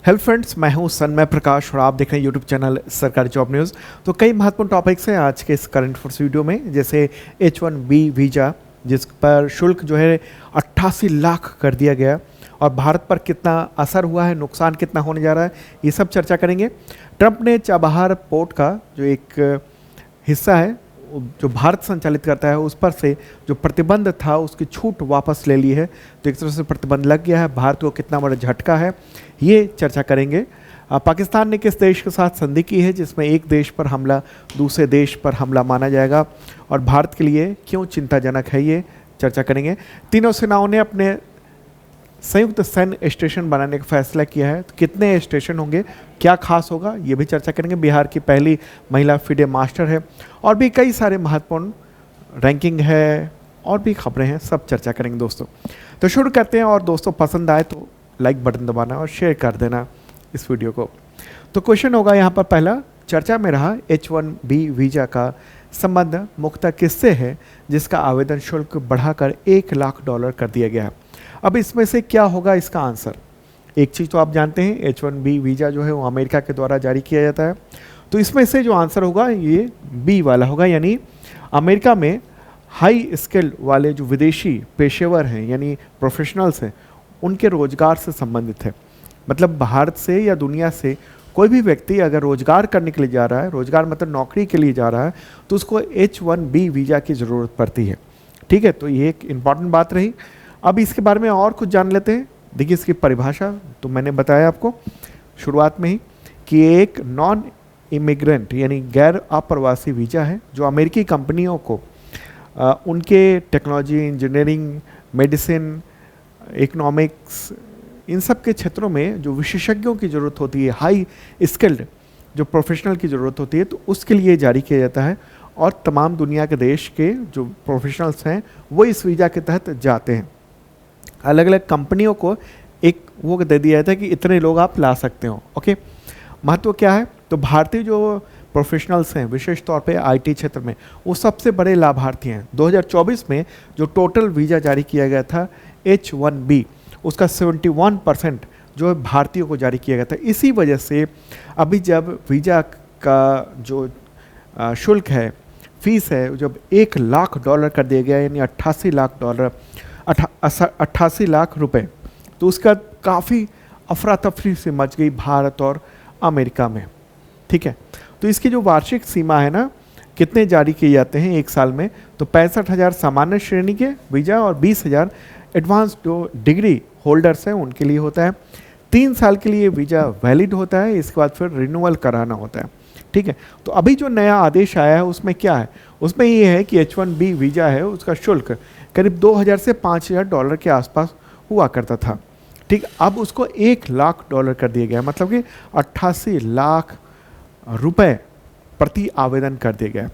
Hello friends, मैं हूं सन्मय प्रकाश और आप देख रहे हैं यूट्यूब चैनल सरकारी जॉब न्यूज़। तो कई महत्वपूर्ण टॉपिक्स हैं आज के इस करंट अफेयर्स वीडियो में, जैसे H1B वीज़ा जिस पर शुल्क जो है 88 लाख कर दिया गया और भारत पर कितना असर हुआ है, नुकसान कितना होने जा रहा है, ये सब चर्चा करेंगे। ट्रंप ने चाबहार पोर्ट का जो एक हिस्सा है जो भारत संचालित करता है उस पर से जो प्रतिबंध था उसकी छूट वापस ले ली है। तो एक तरह से प्रतिबंध लग गया है, भारत को कितना बड़ा झटका है ये चर्चा करेंगे। पाकिस्तान ने किस देश के साथ संधि की है जिसमें एक देश पर हमला दूसरे देश पर हमला माना जाएगा और भारत के लिए क्यों चिंताजनक है, ये चर्चा करेंगे। तीनों सेनाओं ने अपने संयुक्त सैन्य स्टेशन बनाने का फैसला किया है, तो कितने स्टेशन होंगे, क्या खास होगा, ये भी चर्चा करेंगे। बिहार की पहली महिला फिडे मास्टर है और भी कई सारे महत्वपूर्ण रैंकिंग है और भी खबरें हैं, सब चर्चा करेंगे दोस्तों। तो शुरू करते हैं और दोस्तों पसंद आए तो लाइक बटन दबाना और शेयर कर देना इस वीडियो को। तो क्वेश्चन होगा यहाँ पर पहला, चर्चा में रहा H1B वीज़ा का संबंध मुख्यतः किससे है जिसका आवेदन शुल्क बढ़ाकर $1 लाख कर दिया गया है। अब इसमें से क्या होगा इसका आंसर। एक चीज़ तो आप जानते हैं H1B वीज़ा जो है वो अमेरिका के द्वारा जारी किया जाता है, तो इसमें से जो आंसर होगा ये बी वाला होगा, यानी अमेरिका में हाई स्किल वाले जो विदेशी पेशेवर हैं यानी प्रोफेशनल्स हैं उनके रोजगार से संबंधित है। मतलब भारत से या दुनिया से कोई भी व्यक्ति अगर रोजगार करने के लिए जा रहा है, रोजगार मतलब नौकरी के लिए जा रहा है, तो उसको H1B वीज़ा की ज़रूरत पड़ती है। ठीक है, तो ये एक इम्पॉर्टेंट बात रही। अब इसके बारे में और कुछ जान लेते हैं। देखिए इसकी परिभाषा तो मैंने बताया आपको शुरुआत में ही कि एक नॉन इमिग्रेंट यानी गैर अप्रवासी वीज़ा है जो अमेरिकी कंपनियों को उनके टेक्नोलॉजी, इंजीनियरिंग, मेडिसिन, इकोनॉमिक्स, इन सब के क्षेत्रों में जो विशेषज्ञों की ज़रूरत होती है, हाई स्किल्ड जो प्रोफेशनल की ज़रूरत होती है, तो उसके लिए जारी किया जाता है और तमाम दुनिया के देश के जो प्रोफेशनल्स हैं वो इस वीज़ा के तहत जाते हैं। अलग अलग कंपनियों को एक वो दे दिया जाता है कि इतने लोग आप ला सकते हो। ओके, महत्व क्या है, तो भारतीय जो प्रोफेशनल्स हैं विशेष तौर पे आईटी क्षेत्र में वो सबसे बड़े लाभार्थी हैं। 2024 में जो टोटल वीज़ा जारी किया गया था H1B उसका 71% जो भारतीयों को जारी किया गया था। इसी वजह से अभी जब वीज़ा का जो शुल्क है, फीस है, जब $1 लाख कर दिया गया यानी $88 लाख रुपए, तो उसका काफ़ी अफरा तफरी से मच गई भारत और अमेरिका में। ठीक है, तो इसकी जो वार्षिक सीमा है ना, कितने जारी किए जाते हैं एक साल में, तो 65,000 सामान्य श्रेणी के वीज़ा और 20,000 एडवांस जो डिग्री होल्डर्स हैं उनके लिए होता है। 3 साल के लिए वीज़ा वैलिड होता है, इसके बाद फिर रिन्यूअल कराना होता है। ठीक है, तो अभी जो नया आदेश आया है उसमें क्या है, उसमें ये है कि H1B वीज़ा है उसका शुल्क करीब $2,000 से $5,000 के आसपास हुआ करता था। ठीक, अब उसको $1 लाख कर दिया गया, मतलब कि 88 लाख रुपए प्रति आवेदन कर दिया गया।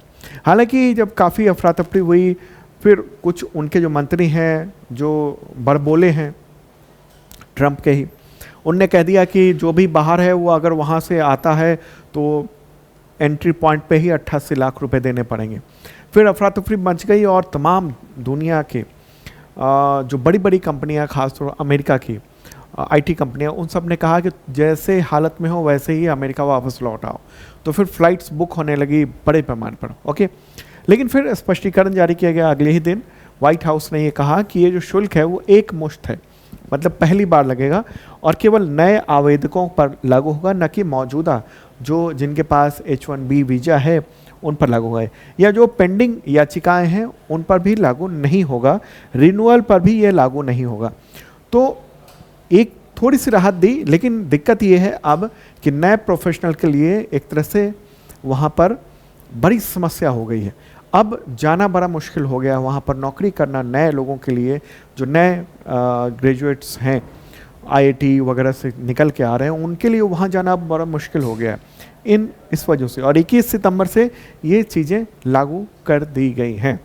हालांकि जब काफ़ी अफरा तफरी हुई, फिर कुछ उनके जो मंत्री हैं जो बड़बोले हैं ट्रंप के ही, उनने कह दिया कि जो भी बाहर है वो अगर वहाँ से आता है तो एंट्री पॉइंट पे ही 88 लाख रुपए देने पड़ेंगे। फिर अफरा तफरी मच गई और तमाम दुनिया के जो बड़ी बड़ी कंपनियां, खासतौर अमेरिका की आईटी कंपनियां, उन सब ने कहा कि जैसे हालत में हो वैसे ही अमेरिका वापस लौट आओ। तो फिर फ्लाइट्स बुक होने लगी बड़े पैमाने पर। ओके, लेकिन फिर स्पष्टीकरण जारी किया गया अगले ही दिन। व्हाइट हाउस ने ये कहा कि ये जो शुल्क है वो एक मुश्त है, मतलब पहली बार लगेगा और केवल नए आवेदकों पर लागू होगा, न कि मौजूदा जो जिनके पास H1B वीज़ा है उन पर लागू होगा, या जो पेंडिंग याचिकाएं हैं उन पर भी लागू नहीं होगा, रिन्यूअल पर भी ये लागू नहीं होगा। तो एक थोड़ी सी राहत दी, लेकिन दिक्कत ये है अब कि नए प्रोफेशनल के लिए एक तरह से वहाँ पर बड़ी समस्या हो गई है। अब जाना बड़ा मुश्किल हो गया, वहाँ पर नौकरी करना नए लोगों के लिए, जो नए ग्रेजुएट्स हैं आईआईटी वगैरह से निकल के आ रहे हैं, उनके लिए वहाँ जाना बड़ा मुश्किल हो गया इस वजह से। और 21 सितंबर से ये चीज़ें लागू कर दी गई हैं।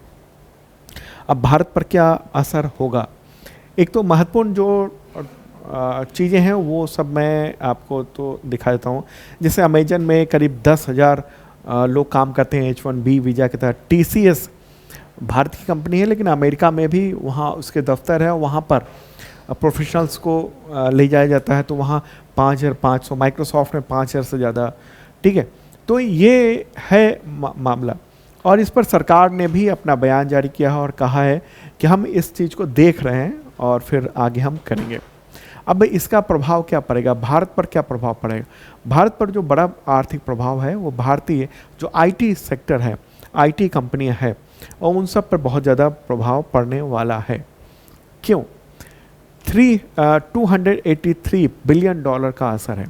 अब भारत पर क्या असर होगा, एक तो महत्वपूर्ण जो चीज़ें हैं वो सब मैं आपको तो दिखा देता हूँ। जैसे अमेजन में करीब 10,000 लोग काम करते हैं H1B वीज़ा के तहत। TCS भारत की कंपनी है लेकिन अमेरिका में भी वहाँ उसके दफ्तर है, वहाँ पर प्रोफेशनल्स को ले जाया जाता है, तो वहाँ 5,500, माइक्रोसॉफ्ट में 5,000 से ज़्यादा, ठीक है। तो ये है मामला, और इस पर सरकार ने भी अपना बयान जारी किया है और कहा है कि हम इस चीज़ को देख रहे हैं और फिर आगे हम करेंगे। अब इसका प्रभाव क्या पड़ेगा, भारत पर क्या प्रभाव पड़ेगा? भारत पर जो बड़ा आर्थिक प्रभाव है वो भारतीय जो आईटी सेक्टर है, आईटी कंपनियां हैं, और उन सब पर बहुत ज़्यादा प्रभाव पड़ने वाला है। क्यों? 283 बिलियन डॉलर का असर है,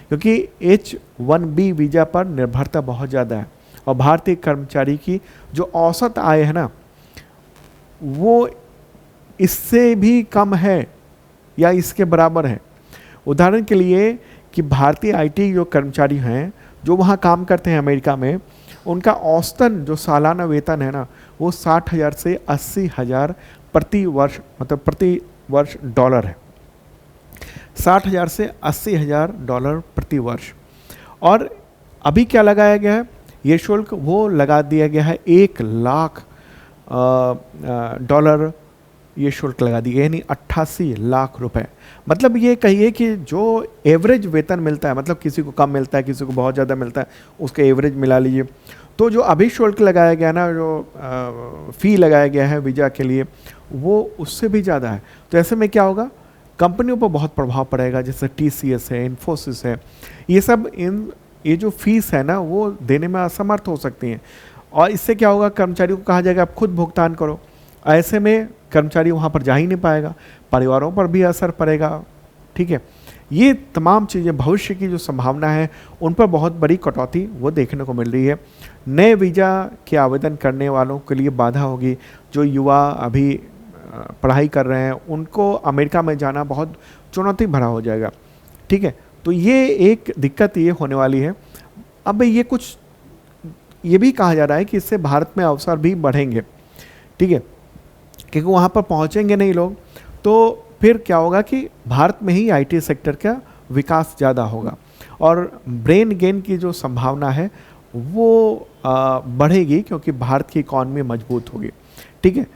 क्योंकि H1B वीज़ा पर निर्भरता बहुत ज़्यादा है, और भारतीय कर्मचारी की जो औसत आय है ना, वो इससे भी कम है या इसके बराबर है। उदाहरण के लिए कि भारतीय आईटी जो कर्मचारी हैं जो वहाँ काम करते हैं अमेरिका में, उनका औसतन जो सालाना वेतन है ना, वो 60,000 से 80,000 प्रति वर्ष, मतलब प्रति वर्ष डॉलर है। 60,000 से 80,000 डॉलर प्रति वर्ष। और अभी क्या लगाया गया है, ये शुल्क वो लगा दिया गया है 1 लाख डॉलर, ये शुल्क लगा दिया, यानी 88 लाख रुपए। मतलब ये कहिए कि जो एवरेज वेतन मिलता है, मतलब किसी को कम मिलता है, किसी को बहुत ज़्यादा मिलता है, उसके एवरेज मिला लीजिए, तो जो अभी शुल्क लगाया गया ना, जो फ़ी लगाया गया है वीज़ा के लिए, वो उससे भी ज़्यादा है। तो ऐसे में क्या होगा, कंपनियों पर बहुत प्रभाव पड़ेगा, जैसे TCS है, इन्फोसिस है, ये सब ये जो फीस है ना वो देने में असमर्थ हो सकती हैं, और इससे क्या होगा, कर्मचारियों को कहा जाएगा आप खुद भुगतान करो। ऐसे में कर्मचारी वहाँ पर जा ही नहीं पाएगा, परिवारों पर भी असर पड़ेगा, ठीक है। ये तमाम चीज़ें, भविष्य की जो संभावना है उन पर बहुत बड़ी कटौती वो देखने को मिल रही है। नए वीज़ा के आवेदन करने वालों के लिए बाधा होगी। जो युवा अभी पढ़ाई कर रहे हैं उनको अमेरिका में जाना बहुत चुनौती भरा हो जाएगा, ठीक है। तो ये एक दिक्कत ये होने वाली है। अब ये भी कहा जा रहा है कि इससे भारत में अवसर भी बढ़ेंगे, ठीक है, क्योंकि वहाँ पर पहुँचेंगे नहीं लोग, तो फिर क्या होगा कि भारत में ही आईटी सेक्टर का विकास ज़्यादा होगा, और ब्रेन गेन की जो संभावना है वो बढ़ेगी, क्योंकि भारत की इकॉनमी मजबूत होगी, ठीक है।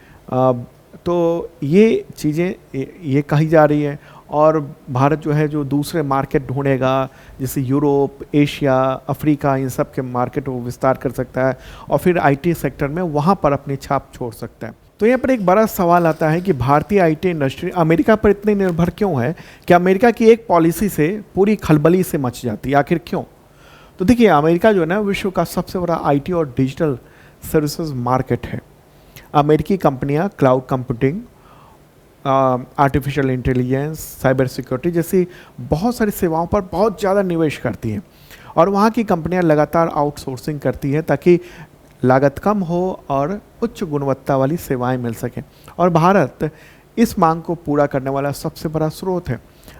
तो ये चीज़ें ये कही जा रही है, और भारत जो है जो दूसरे मार्केट ढूंढेगा, जैसे यूरोप, एशिया, अफ्रीका, इन सब के मार्केट वो विस्तार कर सकता है, और फिर आईटी सेक्टर में वहाँ पर अपनी छाप छोड़ सकता है। तो यहाँ पर एक बड़ा सवाल आता है कि भारतीय आईटी इंडस्ट्री अमेरिका पर इतनी निर्भर क्यों है, कि अमेरिका की एक पॉलिसी से पूरी खलबली से मच जाती है, आखिर क्यों? तो देखिए, अमेरिका जो है ना विश्व का सबसे बड़ा आईटी और डिजिटल सर्विसेज मार्केट है। अमेरिकी कंपनियां cloud computing, artificial intelligence, cyber security जैसी बहुत सारी सेवाओं पर बहुत ज़्यादा निवेश करती हैं, और वहाँ की कंपनियां लगातार आउटसोर्सिंग करती हैं ताकि लागत कम हो और उच्च गुणवत्ता वाली सेवाएं मिल सकें। और भारत इस मांग को पूरा करने वाला सबसे बड़ा स्रोत है।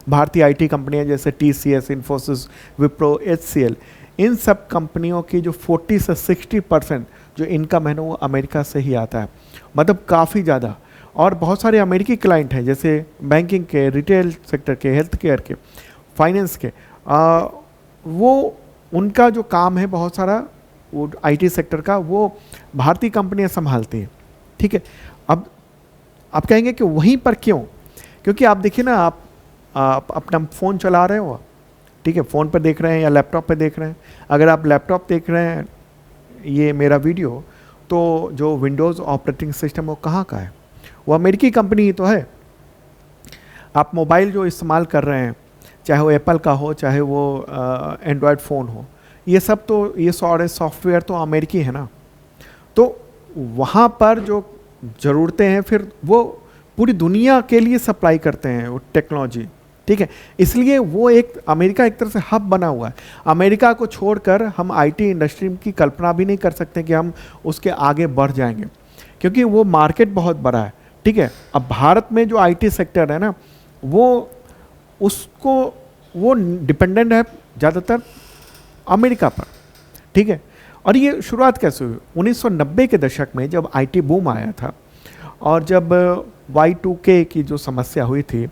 भारतीय आईटी कंपनियां जैसे TCS, इन्फोसिस, विप्रो, HCL, इन सब कंपनियों की जो 40 से 60% जो इनकम है ना वो अमेरिका से ही आता है, मतलब काफ़ी ज़्यादा। और बहुत सारे अमेरिकी क्लाइंट हैं, जैसे बैंकिंग के, रिटेल सेक्टर के, हेल्थ केयर के, फाइनेंस के, वो उनका जो काम है बहुत सारा वो आईटी सेक्टर का वो भारतीय कंपनियां संभालती हैं, ठीक है। अब आप कहेंगे कि वहीं पर क्यों? क्योंकि आप देखिए ना, आप अपना फ़ोन चला रहे हो, ठीक है, फ़ोन पर देख रहे हैं या लैपटॉप पर देख रहे हैं। अगर आप लैपटॉप देख रहे हैं ये मेरा वीडियो, तो जो विंडोज़ ऑपरेटिंग सिस्टम वो कहाँ का है? वो अमेरिकी कंपनी ही तो है। आप मोबाइल जो इस्तेमाल कर रहे हैं, चाहे वो एप्पल का हो, चाहे वो एंड्रॉयड फ़ोन हो, ये सब तो ये सारे सॉफ्टवेयर तो अमेरिकी है ना। तो वहाँ पर जो ज़रूरतें हैं फिर वो पूरी दुनिया के लिए सप्लाई करते हैं वो टेक्नोलॉजी, ठीक है। इसलिए वो एक अमेरिका एक तरह से हब बना हुआ है। अमेरिका को छोड़कर हम आईटी इंडस्ट्री की कल्पना भी नहीं कर सकते कि हम उसके आगे बढ़ जाएंगे, क्योंकि वो मार्केट बहुत बड़ा है, ठीक है। अब भारत में जो आईटी सेक्टर है ना वो डिपेंडेंट है ज़्यादातर अमेरिका पर, ठीक है। और ये शुरुआत कैसे हुई? 1990 के दशक में जब आईटी बूम आया था, और जब Y2K की जो समस्या हुई थी,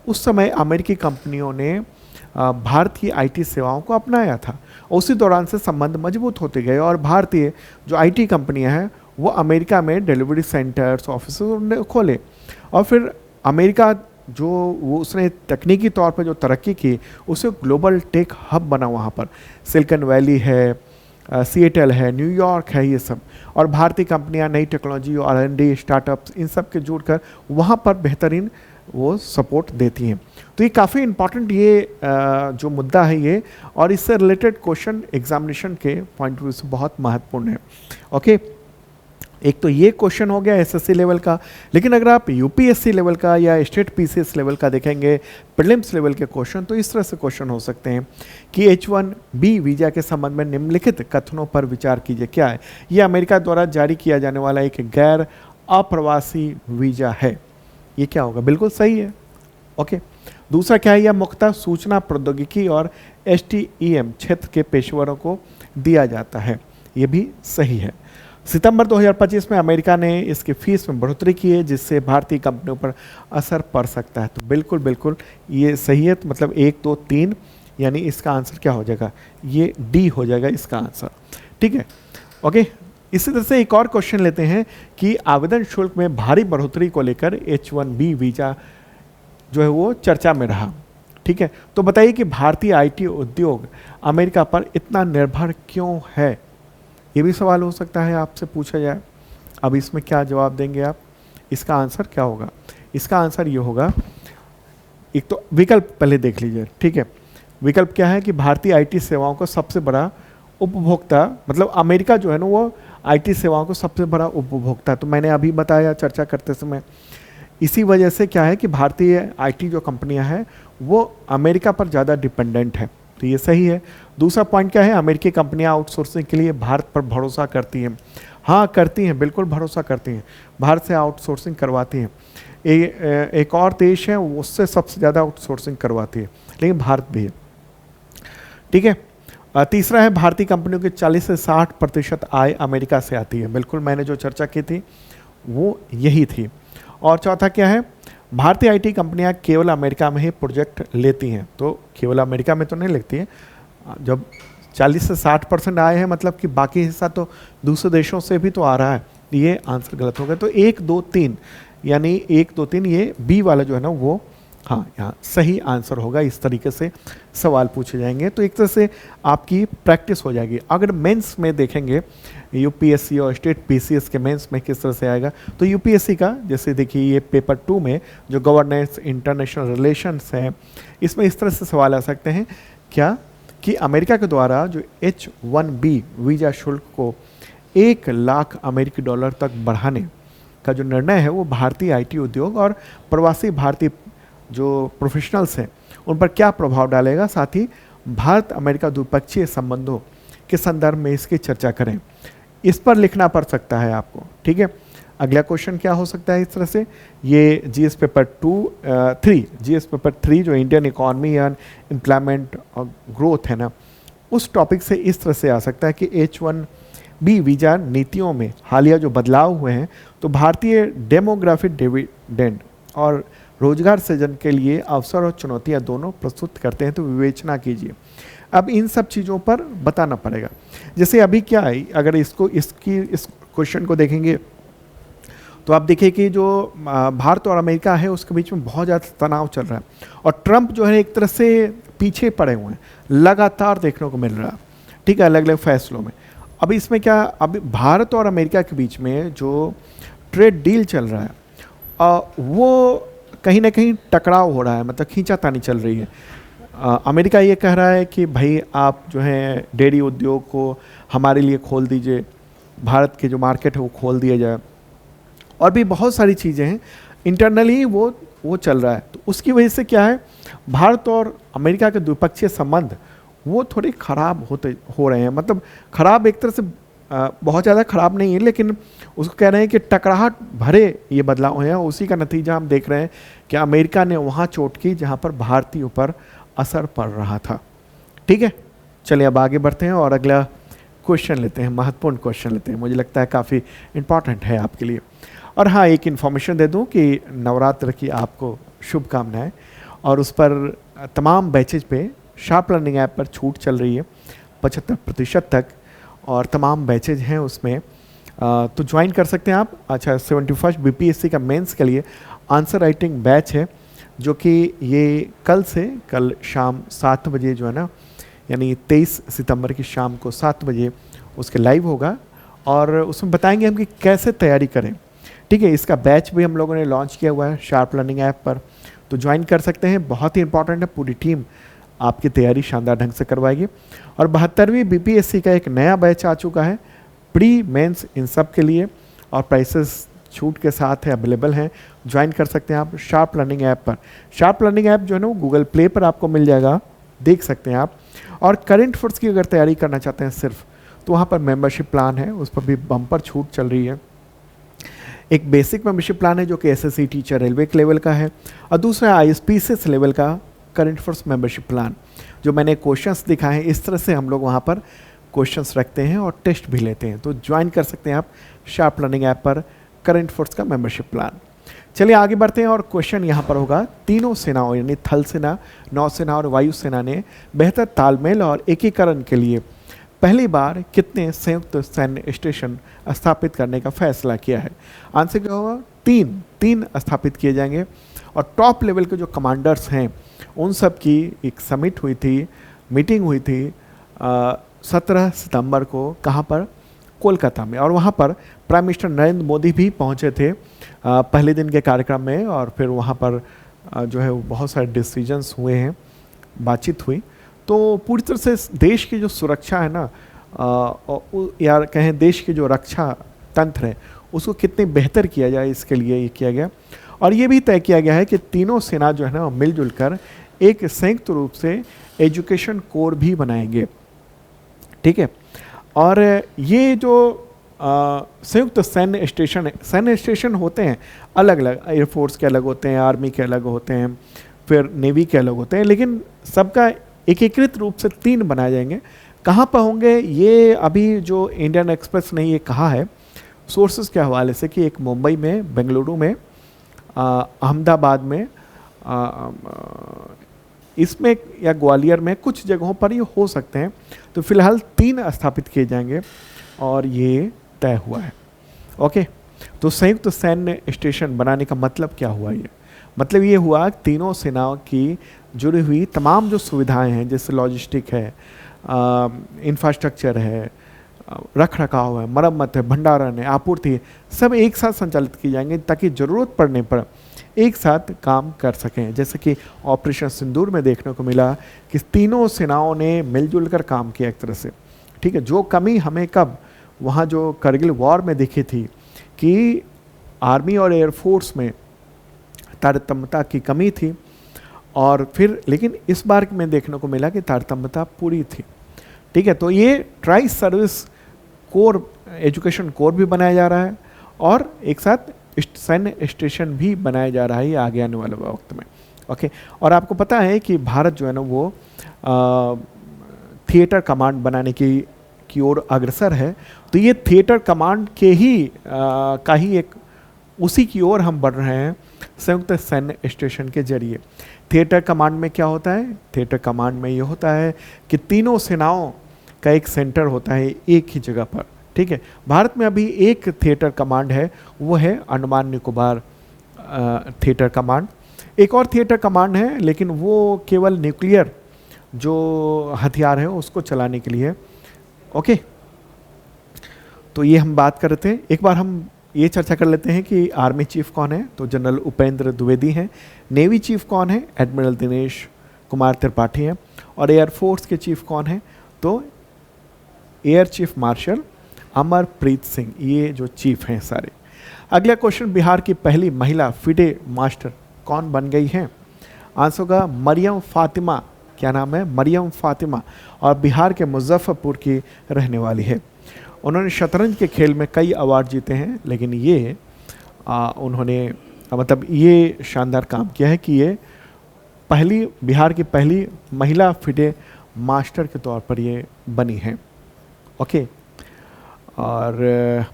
उस समय अमेरिकी कंपनियों ने भारत की आईटी सेवाओं को अपनाया था। उसी दौरान से संबंध मजबूत होते गए, और भारतीय जो आईटी कंपनियां हैं वो अमेरिका में डिलीवरी सेंटर्स, ऑफिस खोले, और फिर अमेरिका जो वो उसने तकनीकी तौर पर जो तरक्की की, उसे ग्लोबल टेक हब बना वहाँ पर। सिलिकॉन वैली है, सिएटल है, न्यूयॉर्क है, ये सब। और भारतीय कंपनियां नई टेक्नोलॉजी और R&D स्टार्टअप्स इन सब के जुड़कर वहाँ पर बेहतरीन वो सपोर्ट देती हैं। तो ये काफ़ी इम्पॉर्टेंट ये जो मुद्दा है ये, और इससे रिलेटेड क्वेश्चन एग्जामिनेशन के पॉइंट ऑफ व्यू से बहुत महत्वपूर्ण है। ओके, एक तो ये क्वेश्चन हो गया SSC लेवल का, लेकिन अगर आप UPSC लेवल का या स्टेट PCS लेवल का देखेंगे, प्रीलिम्स लेवल के क्वेश्चन, तो इस तरह से क्वेश्चन हो सकते हैं कि H1B वीज़ा के संबंध में निम्नलिखित कथनों पर विचार कीजिए। क्या है ये? अमेरिका द्वारा जारी किया जाने वाला एक गैर अप्रवासी वीज़ा है। ये क्या होगा? बिल्कुल सही है। ओके, दूसरा क्या है? यह मुख्यतः सूचना प्रौद्योगिकी और STEM क्षेत्र के पेशेवरों को दिया जाता है। ये भी सही है। सितंबर 2025 में अमेरिका ने इसकी फीस में बढ़ोतरी की है, जिससे भारतीय कंपनियों पर असर पड़ सकता है। तो बिल्कुल बिल्कुल ये सही है। तो मतलब 1, 2, 3, यानी इसका आंसर क्या हो जाएगा? ये D हो जाएगा इसका आंसर। ठीक है, ओके। इसी तरह से एक और क्वेश्चन लेते हैं कि आवेदन शुल्क में भारी बढ़ोतरी को लेकर H1B वीज़ा जो है वो चर्चा में रहा। ठीक है, तो बताइए कि भारतीय IT उद्योग अमेरिका पर इतना निर्भर क्यों है? ये भी सवाल हो सकता है, आपसे पूछा जाए। अब इसमें क्या जवाब देंगे आप? इसका आंसर क्या होगा? इसका आंसर ये होगा, एक तो विकल्प पहले देख लीजिए। ठीक है, विकल्प क्या है कि भारतीय IT सेवाओं को सबसे बड़ा उपभोक्ता, मतलब अमेरिका जो है ना वो IT सेवाओं को सबसे बड़ा उपभोक्ता। तो मैंने अभी बताया चर्चा करते समय, इसी वजह से क्या है कि भारतीय IT जो कंपनियां हैं वो अमेरिका पर ज़्यादा डिपेंडेंट है। तो ये सही है। दूसरा पॉइंट क्या है? अमेरिकी कंपनियां आउटसोर्सिंग के लिए भारत पर भरोसा करती हैं। हाँ, करती हैं, बिल्कुल भरोसा करती हैं, भारत से आउटसोर्सिंग करवाती हैं। एक और देश है उससे सबसे ज़्यादा आउटसोर्सिंग करवाती है, लेकिन भारत भी है। ठीक है, तीसरा है भारतीय कंपनियों की 40 से 60% आय अमेरिका से आती है। बिल्कुल मैंने जो चर्चा की थी वो यही थी। और चौथा क्या है? भारतीय IT कंपनियां केवल अमेरिका में ही प्रोजेक्ट लेती हैं। तो केवल अमेरिका में तो नहीं लेती है, जब 40 से 60% आए हैं मतलब कि बाकी हिस्सा तो दूसरे देशों से भी तो आ रहा है। ये आंसर गलत हो गया। तो 1, 2, 3, यानी 1, 2, 3 ये B वाला जो है ना वो हाँ यहाँ सही आंसर होगा। इस तरीके से सवाल पूछे जाएंगे तो एक तरह से आपकी प्रैक्टिस हो जाएगी। अगर मेंस में देखेंगे UPSC और स्टेट PCS के मेंस में किस तरह से आएगा, तो UPSC का जैसे देखिए ये पेपर 2 में जो गवर्नेंस इंटरनेशनल रिलेशंस है, इसमें इस तरह से सवाल आ सकते हैं क्या कि अमेरिका के द्वारा जो H1B वीज़ा शुल्क को 1 लाख अमेरिकी डॉलर तक बढ़ाने का जो निर्णय है वो भारतीय IT उद्योग और प्रवासी भारतीय जो प्रोफेशनल्स हैं उन पर क्या प्रभाव डालेगा, साथ ही भारत अमेरिका द्विपक्षीय संबंधों के संदर्भ में इसकी चर्चा करें। इस पर लिखना पड़ सकता है आपको। ठीक है, अगला क्वेश्चन क्या हो सकता है इस तरह से? ये GS पेपर 3 GS पेपर 3 जो इंडियन इकोनॉमी एंड एम्प्लॉयमेंट और ग्रोथ है ना, उस टॉपिक से इस तरह से आ सकता है कि H1B वीज़ा नीतियों में हालिया जो बदलाव हुए हैं तो भारतीय डेमोग्राफिक डिविडेंड और रोजगार सृजन के लिए अवसर और चुनौतियां दोनों प्रस्तुत करते हैं, तो विवेचना कीजिए। अब इन सब चीज़ों पर बताना पड़ेगा। जैसे अभी क्या है, अगर इस क्वेश्चन को देखेंगे तो आप देखिए कि जो भारत और अमेरिका है उसके बीच में बहुत ज़्यादा तनाव चल रहा है और ट्रंप जो है एक तरह से पीछे पड़े हुए हैं, लगातार देखने को मिल रहा है। ठीक है, अलग अलग फैसलों में। अब इसमें क्या, अभी भारत और अमेरिका के बीच में जो ट्रेड डील चल रहा है वो कहीं ना कहीं टकराव हो रहा है, मतलब खींचातानी चल रही है। अमेरिका ये कह रहा है कि भाई आप जो है डेयरी उद्योग को हमारे लिए खोल दीजिए, भारत के जो मार्केट है वो खोल दिया जाए, और भी बहुत सारी चीज़ें हैं इंटरनली वो चल रहा है। तो उसकी वजह से क्या है, भारत और अमेरिका के द्विपक्षीय संबंध वो थोड़े ख़राब हो रहे हैं। मतलब ख़राब एक तरह से बहुत ज़्यादा ख़राब नहीं है, लेकिन उसको कह रहे हैं कि टकराहट भरे ये बदलाव हैं। उसी का नतीजा हम देख रहे हैं कि अमेरिका ने वहाँ चोट की जहाँ पर भारतीयों पर असर पड़ रहा था। ठीक है, चलिए अब आगे बढ़ते हैं और अगला क्वेश्चन लेते हैं, महत्वपूर्ण क्वेश्चन लेते हैं, मुझे लगता है काफ़ी इम्पॉर्टेंट है आपके लिए। और हाँ, एक इन्फॉर्मेशन दे दूँ कि नवरात्र की आपको शुभकामनाएँ, और उस पर तमाम बैचेज पे शार्प लर्निंग ऐप पर छूट चल रही है 75% तक, और तमाम बैचेज हैं उसमें, तो ज्वाइन कर सकते हैं आप। अच्छा, 71st BPSC का मेंस के लिए आंसर राइटिंग बैच है, जो कि ये कल शाम 7 बजे जो है ना, यानी 23 सितंबर की शाम को 7 बजे उसके लाइव होगा, और उसमें बताएंगे हम कि कैसे तैयारी करें। ठीक है, इसका बैच भी हम लोगों ने लॉन्च किया हुआ है शार्प लर्निंग ऐप पर, तो ज्वाइन कर सकते हैं। बहुत ही इंपॉर्टेंट है, पूरी टीम आपकी तैयारी शानदार ढंग से करवाएगी। और 72वीं बीपीएससी का एक नया बैच आ चुका है, प्री मेंस, इन सब के लिए, और प्राइसेस छूट के साथ है, अवेलेबल हैं। ज्वाइन कर सकते हैं आप शार्प लर्निंग ऐप पर। शार्प लर्निंग ऐप जो है ना वो गूगल प्ले पर आपको मिल जाएगा, देख सकते हैं आप। और करंट अफेयर्स की अगर तैयारी करना चाहते हैं सिर्फ, तो वहाँ पर मेंबरशिप प्लान है, उस पर भी बम्पर छूट चल रही है। एक बेसिक मेंबरशिप प्लान है जो कि एसएससी टीचर रेलवे के लेवल का है, और दूसरा आईएसपीसीएस लेवल का करंट अफेयर्स मेंबरशिप प्लान, जो मैंने क्वेश्चंस दिखाए हैं। इस तरह से हम लोग वहाँ पर क्वेश्चंस रखते हैं और टेस्ट भी लेते हैं। तो ज्वाइन कर सकते हैं आप शार्प लर्निंग ऐप पर करंट अफेयर्स का मेंबरशिप प्लान। चलिए आगे बढ़ते हैं, और क्वेश्चन यहाँ पर होगा, तीनों सेनाओं यानी थल सेना, नौसेना और वायुसेना ने बेहतर तालमेल और एकीकरण के लिए पहली बार कितने संयुक्त सैन्य स्टेशन स्थापित करने का फैसला किया है? आंसर क्या होगा? तीन स्थापित किए जाएंगे। और टॉप लेवल के जो कमांडर्स हैं उन सब की एक समिट हुई थी, मीटिंग हुई थी 17 सितंबर को, कहाँ पर? कोलकाता में। और वहाँ पर प्राइम मिनिस्टर नरेंद्र मोदी भी पहुँचे थे पहले दिन के कार्यक्रम में, और फिर वहाँ पर जो है बहुत सारे डिसीजंस हुए हैं, बातचीत हुई। तो पूरी तरह से देश की जो सुरक्षा है ना, या कहें देश की जो रक्षा तंत्र है, उसको कितने बेहतर किया जाए, इसके लिए ये किया गया। और ये भी तय किया गया है कि तीनों सेना जो है ना मिलजुल कर एक संयुक्त रूप से एजुकेशन कोर भी बनाएंगे। ठीक है, और ये जो संयुक्त सैन्य स्टेशन होते हैं अलग अलग, एयरफोर्स के अलग होते हैं, आर्मी के अलग होते हैं, फिर नेवी के अलग होते हैं, लेकिन सबका एकीकृत रूप से 3 बनाए जाएंगे। कहाँ पर होंगे ये अभी जो इंडियन एक्सप्रेस ने ये कहा है सोर्सेज के हवाले से, कि एक मुंबई में, बेंगलुरु में, अहमदाबाद में, इसमें या ग्वालियर में, कुछ जगहों पर ये हो सकते हैं। तो फिलहाल 3 स्थापित किए जाएंगे और ये तय हुआ है। ओके, तो संयुक्त सैन्य स्टेशन बनाने का मतलब क्या हुआ? ये मतलब ये हुआ कि तीनों सेनाओं की जुड़ी हुई तमाम जो सुविधाएं हैं, जैसे लॉजिस्टिक है, इंफ्रास्ट्रक्चर है, रख रखाव है, मरम्मत है, भंडारण है, आपूर्ति, सब एक साथ संचालित की जाएंगे, ताकि ज़रूरत पड़ने पर एक साथ काम कर सकें। जैसे कि ऑपरेशन सिंदूर में देखने को मिला कि तीनों सेनाओं ने मिलजुल कर काम किया एक तरह से। ठीक है, जो कमी हमें कब वहाँ जो करगिल वॉर में दिखी थी कि आर्मी और एयरफोर्स में तारतम्यता की कमी थी, और फिर लेकिन इस बार में देखने को मिला कि तारतम्यता पूरी थी। ठीक है, तो ये tri service corps, education corps भी बनाया जा रहा है, और एक साथ सैन्य स्टेशन भी बनाया जा रहा है ये आगे आने वाले वक्त में। ओके, और आपको पता है कि भारत जो है ना वो थिएटर कमांड बनाने की ओर अग्रसर है। तो ये थिएटर कमांड के ही का ही एक उसी की ओर हम बढ़ रहे हैं संयुक्त सैन्य स्टेशन के जरिए। थिएटर कमांड में क्या होता है? थिएटर कमांड में ये होता है कि तीनों सेनाओं का एक सेंटर होता है एक ही जगह पर। ठीक है, भारत में अभी एक थिएटर कमांड है, वो है अंडमान निकोबार थिएटर कमांड। एक और थिएटर कमांड है, लेकिन वो केवल न्यूक्लियर जो हथियार है उसको चलाने के लिए। ओके, तो ये हम बात कर रहे थे। एक बार हम ये चर्चा कर लेते हैं कि आर्मी चीफ कौन है, तो जनरल उपेंद्र द्विवेदी हैं। नेवी चीफ कौन है? एडमिरल दिनेश कुमार त्रिपाठी हैं। और एयरफोर्स के चीफ कौन है? तो air chief marshal Amarpreet Singh, ये जो चीफ हैं सारे। अगला क्वेश्चन, बिहार की पहली महिला फिडे मास्टर कौन बन गई हैं? आंसर होगा मरियम फातिमा। क्या नाम है? मरियम फातिमा, और बिहार के मुजफ्फरपुर की रहने वाली है। उन्होंने शतरंज के खेल में कई अवार्ड जीते हैं, लेकिन ये उन्होंने मतलब ये शानदार काम किया है कि ये बिहार की पहली महिला फिडे मास्टर के तौर पर ये बनी है। ओके, और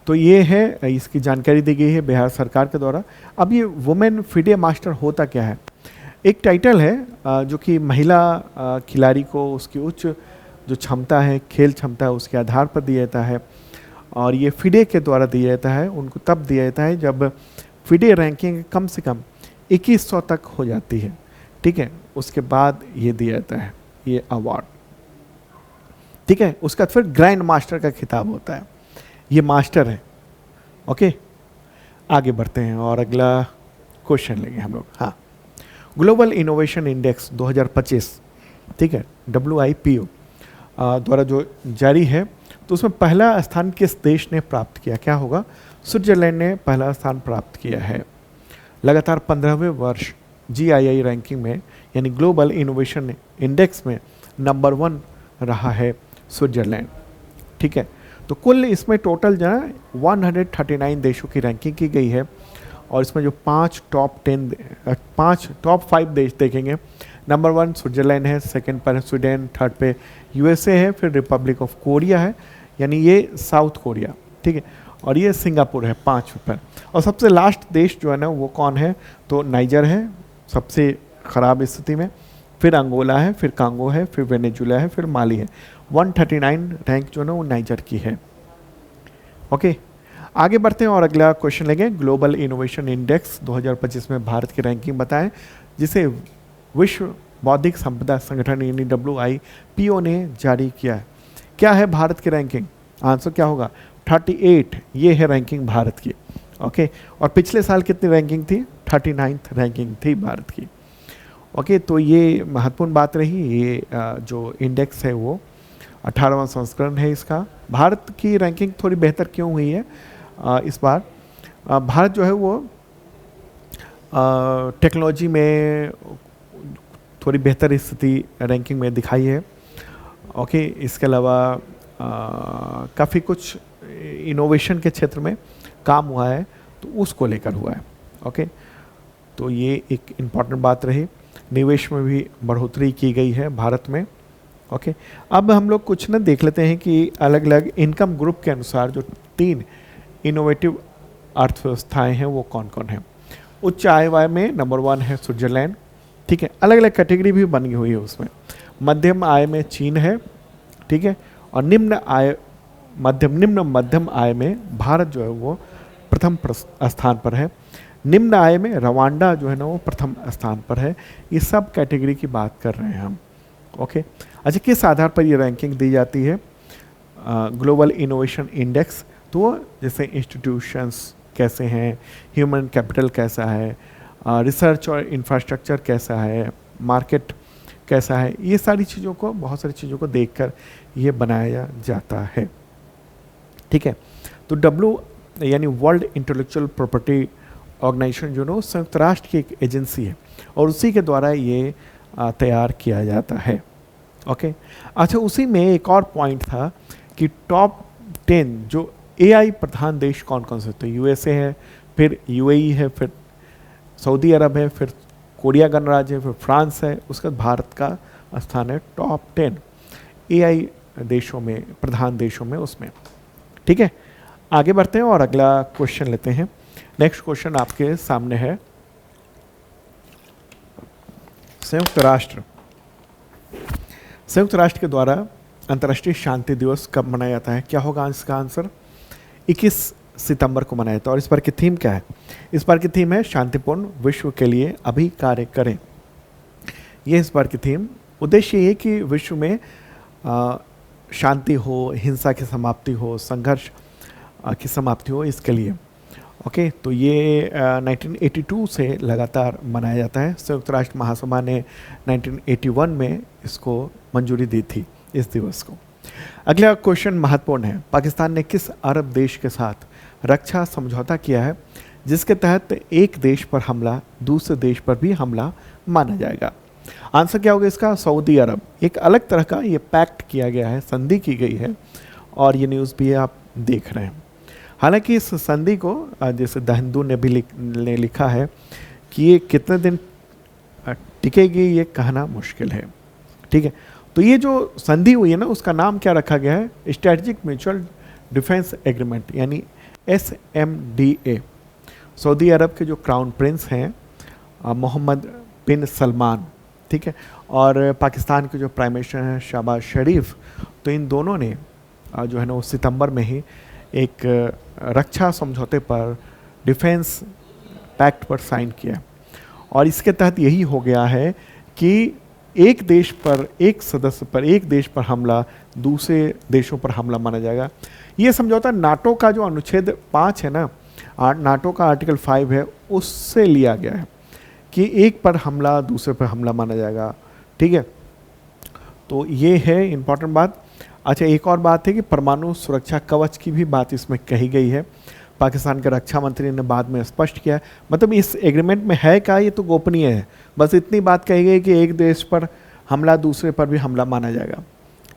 तो ये है, इसकी जानकारी दी गई है बिहार सरकार के द्वारा। अब ये वुमेन फिडे मास्टर होता क्या है? एक टाइटल है जो कि महिला खिलाड़ी को उसकी उच्च जो क्षमता है, खेल क्षमता है, उसके आधार पर दिया जाता है। और ये फिडे के द्वारा दिया जाता है, उनको तब दिया जाता है जब फिडे रैंकिंग कम से कम 2100 तक हो जाती है, ठीक है, उसके बाद ये दिया जाता है ये अवार्ड, ठीक है। उसका फिर ग्रैंड मास्टर का खिताब होता है, ये मास्टर है। ओके, आगे बढ़ते हैं और अगला क्वेश्चन लेंगे हम लोग। हाँ, ग्लोबल इनोवेशन इंडेक्स 2025, ठीक है, WIPO द्वारा जो जारी है, तो उसमें पहला स्थान किस देश ने प्राप्त किया? क्या होगा? स्विट्जरलैंड ने पहला स्थान प्राप्त किया है। लगातार 15वें वर्ष GII रैंकिंग में यानी ग्लोबल इनोवेशन इंडेक्स में नंबर 1 रहा है स्विट्जरलैंड, ठीक है। तो कुल इसमें टोटल जो है 139 देशों की रैंकिंग की गई है, और इसमें जो 5 टॉप 5 देश देखेंगे, नंबर 1 स्विट्जरलैंड है, सेकंड पर है स्वीडन, थर्ड पे USA है, फिर रिपब्लिक ऑफ कोरिया है, यानी ये साउथ कोरिया, ठीक है, और ये सिंगापुर है 5वें पर। और सबसे लास्ट देश जो है ना वो कौन है? तो नाइजर है सबसे ख़राब स्थिति में, फिर अंगोला है, फिर कांगो है, फिर वेनेजुला है, फिर माली है। 139 रैंक जो है ना वो नाइजर की है। ओके, आगे बढ़ते हैं और अगला क्वेश्चन लेंगे। ग्लोबल इनोवेशन इंडेक्स 2025 में भारत की रैंकिंग बताएं, जिसे विश्व बौद्धिक संपदा संगठन यानी WIPO ने जारी किया है। क्या है भारत की रैंकिंग? आंसर क्या होगा? 38, ये है रैंकिंग भारत की। ओके, और पिछले साल कितनी रैंकिंग थी? 39th रैंकिंग थी भारत की। ओके, तो ये महत्वपूर्ण बात रही। ये जो इंडेक्स है वो 18वां संस्करण है इसका। भारत की रैंकिंग थोड़ी बेहतर क्यों हुई है इस बार? भारत जो है वो टेक्नोलॉजी में थोड़ी बेहतर स्थिति रैंकिंग में दिखाई है। ओके, इसके अलावा काफ़ी कुछ इनोवेशन के क्षेत्र में काम हुआ है, तो उसको लेकर हुआ है। ओके, तो ये एक इम्पॉर्टेंट बात रही। निवेश में भी बढ़ोतरी की गई है भारत में। ओके, अब हम लोग कुछ ना देख लेते हैं कि अलग अलग इनकम ग्रुप के अनुसार जो 3 इनोवेटिव अर्थव्यवस्थाएं हैं वो कौन कौन हैं। उच्च आय वाय में नंबर 1 है स्विट्जरलैंड, ठीक है, अलग अलग कैटेगरी भी बनी हुई है उसमें। मध्यम आय में चीन है, ठीक है, और निम्न आय में भारत जो है वो प्रथम स्थान पर है। निम्न आय में रवांडा जो है ना वो प्रथम स्थान पर है। ये सब कैटेगरी की बात कर रहे हैं हम। ओके, अच्छा, किस आधार पर ये रैंकिंग दी जाती है? ग्लोबल इनोवेशन इंडेक्स, तो जैसे इंस्टीट्यूशंस कैसे हैं, ह्यूमन कैपिटल कैसा है, रिसर्च और इंफ्रास्ट्रक्चर कैसा है, मार्केट कैसा है, ये सारी चीज़ों को, बहुत सारी चीज़ों को देखकर ये बनाया जाता है, ठीक है। तो यानी वर्ल्ड इंटेलेक्चुअल प्रॉपर्टी ऑर्गेनाइजेशन जो ना संयुक्त राष्ट्र की एक एजेंसी है, और उसी के द्वारा ये तैयार किया जाता है। ओके, अच्छा, उसी में एक और पॉइंट था कि टॉप 10 जो AI प्रधान देश कौन कौन से? तो USA है, फिर UAE है, फिर सऊदी अरब है, फिर कोरिया गणराज्य है, फिर फ्रांस है, उसके बाद भारत का स्थान है टॉप 10 AI देशों में, प्रधान देशों में उसमें, ठीक है। आगे बढ़ते हैं और अगला क्वेश्चन लेते हैं। नेक्स्ट क्वेश्चन आपके सामने है। संयुक्त राष्ट्र के द्वारा अंतर्राष्ट्रीय शांति दिवस कब मनाया जाता है? क्या होगा इसका आंसर? 21 सितंबर को मनाया जाता है। और इस बार की थीम क्या है? इस बार की थीम है शांतिपूर्ण विश्व के लिए अभी कार्य करें। ये इस बार की थीम। उद्देश्य ये कि विश्व में शांति हो, हिंसा की समाप्ति हो, संघर्ष की समाप्ति हो, इसके लिए। ओके, तो ये 1982 से लगातार मनाया जाता है। संयुक्त राष्ट्र महासभा ने 1981 में इसको मंजूरी दी थी, इस दिवस को। अगला क्वेश्चन महत्वपूर्ण है। पाकिस्तान ने किस अरब देश के साथ रक्षा समझौता किया है जिसके तहत एक देश पर हमला दूसरे देश पर भी हमला माना जाएगा? आंसर क्या होगा इसका? सऊदी अरब। एक अलग तरह का ये पैक्ट किया गया है, संधि की गई है, और ये न्यूज़ भी आप देख रहे हैं। हालांकि इस संधि को जैसे द हिंदू ने भी लिखा है कि ये कितने दिन टिकेगी ये कहना मुश्किल है, ठीक है। तो ये जो संधि हुई है ना, उसका नाम क्या रखा गया है? स्ट्रेटजिक म्यूचुअल डिफेंस एग्रीमेंट, यानी SMDA। सऊदी अरब के जो क्राउन प्रिंस हैं मोहम्मद बिन सलमान, ठीक है, और पाकिस्तान के जो प्राइम मिनिस्टर हैं शहबाज शरीफ, तो इन दोनों ने जो है ना वो सितंबर में ही एक रक्षा समझौते पर, डिफेंस पैक्ट पर साइन किया और इसके तहत यही हो गया है कि एक देश पर, एक सदस्य पर, एक देश पर हमला दूसरे देशों पर हमला माना जाएगा। ये समझौता नाटो का जो अनुच्छेद 5 है ना, नाटो का आर्टिकल 5 है, उससे लिया गया है कि एक पर हमला दूसरे पर हमला माना जाएगा। ठीक है, तो ये है इम्पॉर्टेंट बात। अच्छा, एक और बात है कि परमाणु सुरक्षा कवच की भी बात इसमें कही गई है। पाकिस्तान के रक्षा मंत्री ने बाद में स्पष्ट किया, मतलब इस एग्रीमेंट में है क्या, ये तो गोपनीय है, बस इतनी बात कही गई कि एक देश पर हमला दूसरे पर भी हमला माना जाएगा।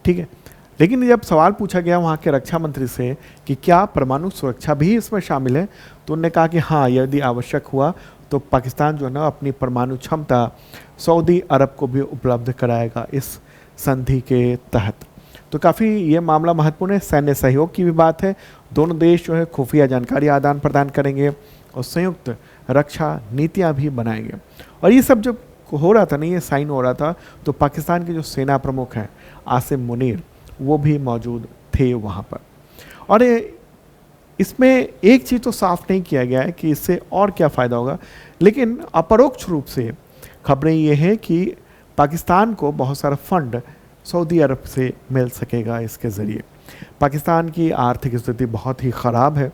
ठीक है, लेकिन जब सवाल पूछा गया वहाँ के रक्षा मंत्री से कि क्या परमाणु सुरक्षा भी इसमें शामिल है, तो उन्होंने कहा कि हाँ, यदि आवश्यक हुआ तो पाकिस्तान जो है ना अपनी परमाणु क्षमता सऊदी अरब को भी उपलब्ध कराएगा इस संधि के तहत। तो काफ़ी ये मामला महत्वपूर्ण है। सैन्य सहयोग की भी बात है, दोनों देश जो है खुफिया जानकारी आदान प्रदान करेंगे और संयुक्त रक्षा नीतियां भी बनाएंगे। और ये सब जब हो रहा था ना, ये साइन हो रहा था, तो पाकिस्तान के जो सेना प्रमुख हैं आसिम मुनीर, वो भी मौजूद थे वहाँ पर। और इसमें एक चीज़ तो साफ नहीं किया गया है कि इससे और क्या फ़ायदा होगा, लेकिन अपरोक्ष रूप से खबरें ये हैं कि पाकिस्तान को बहुत सारा फंड सऊदी अरब से मिल सकेगा इसके ज़रिए। पाकिस्तान की आर्थिक स्थिति बहुत ही ख़राब है,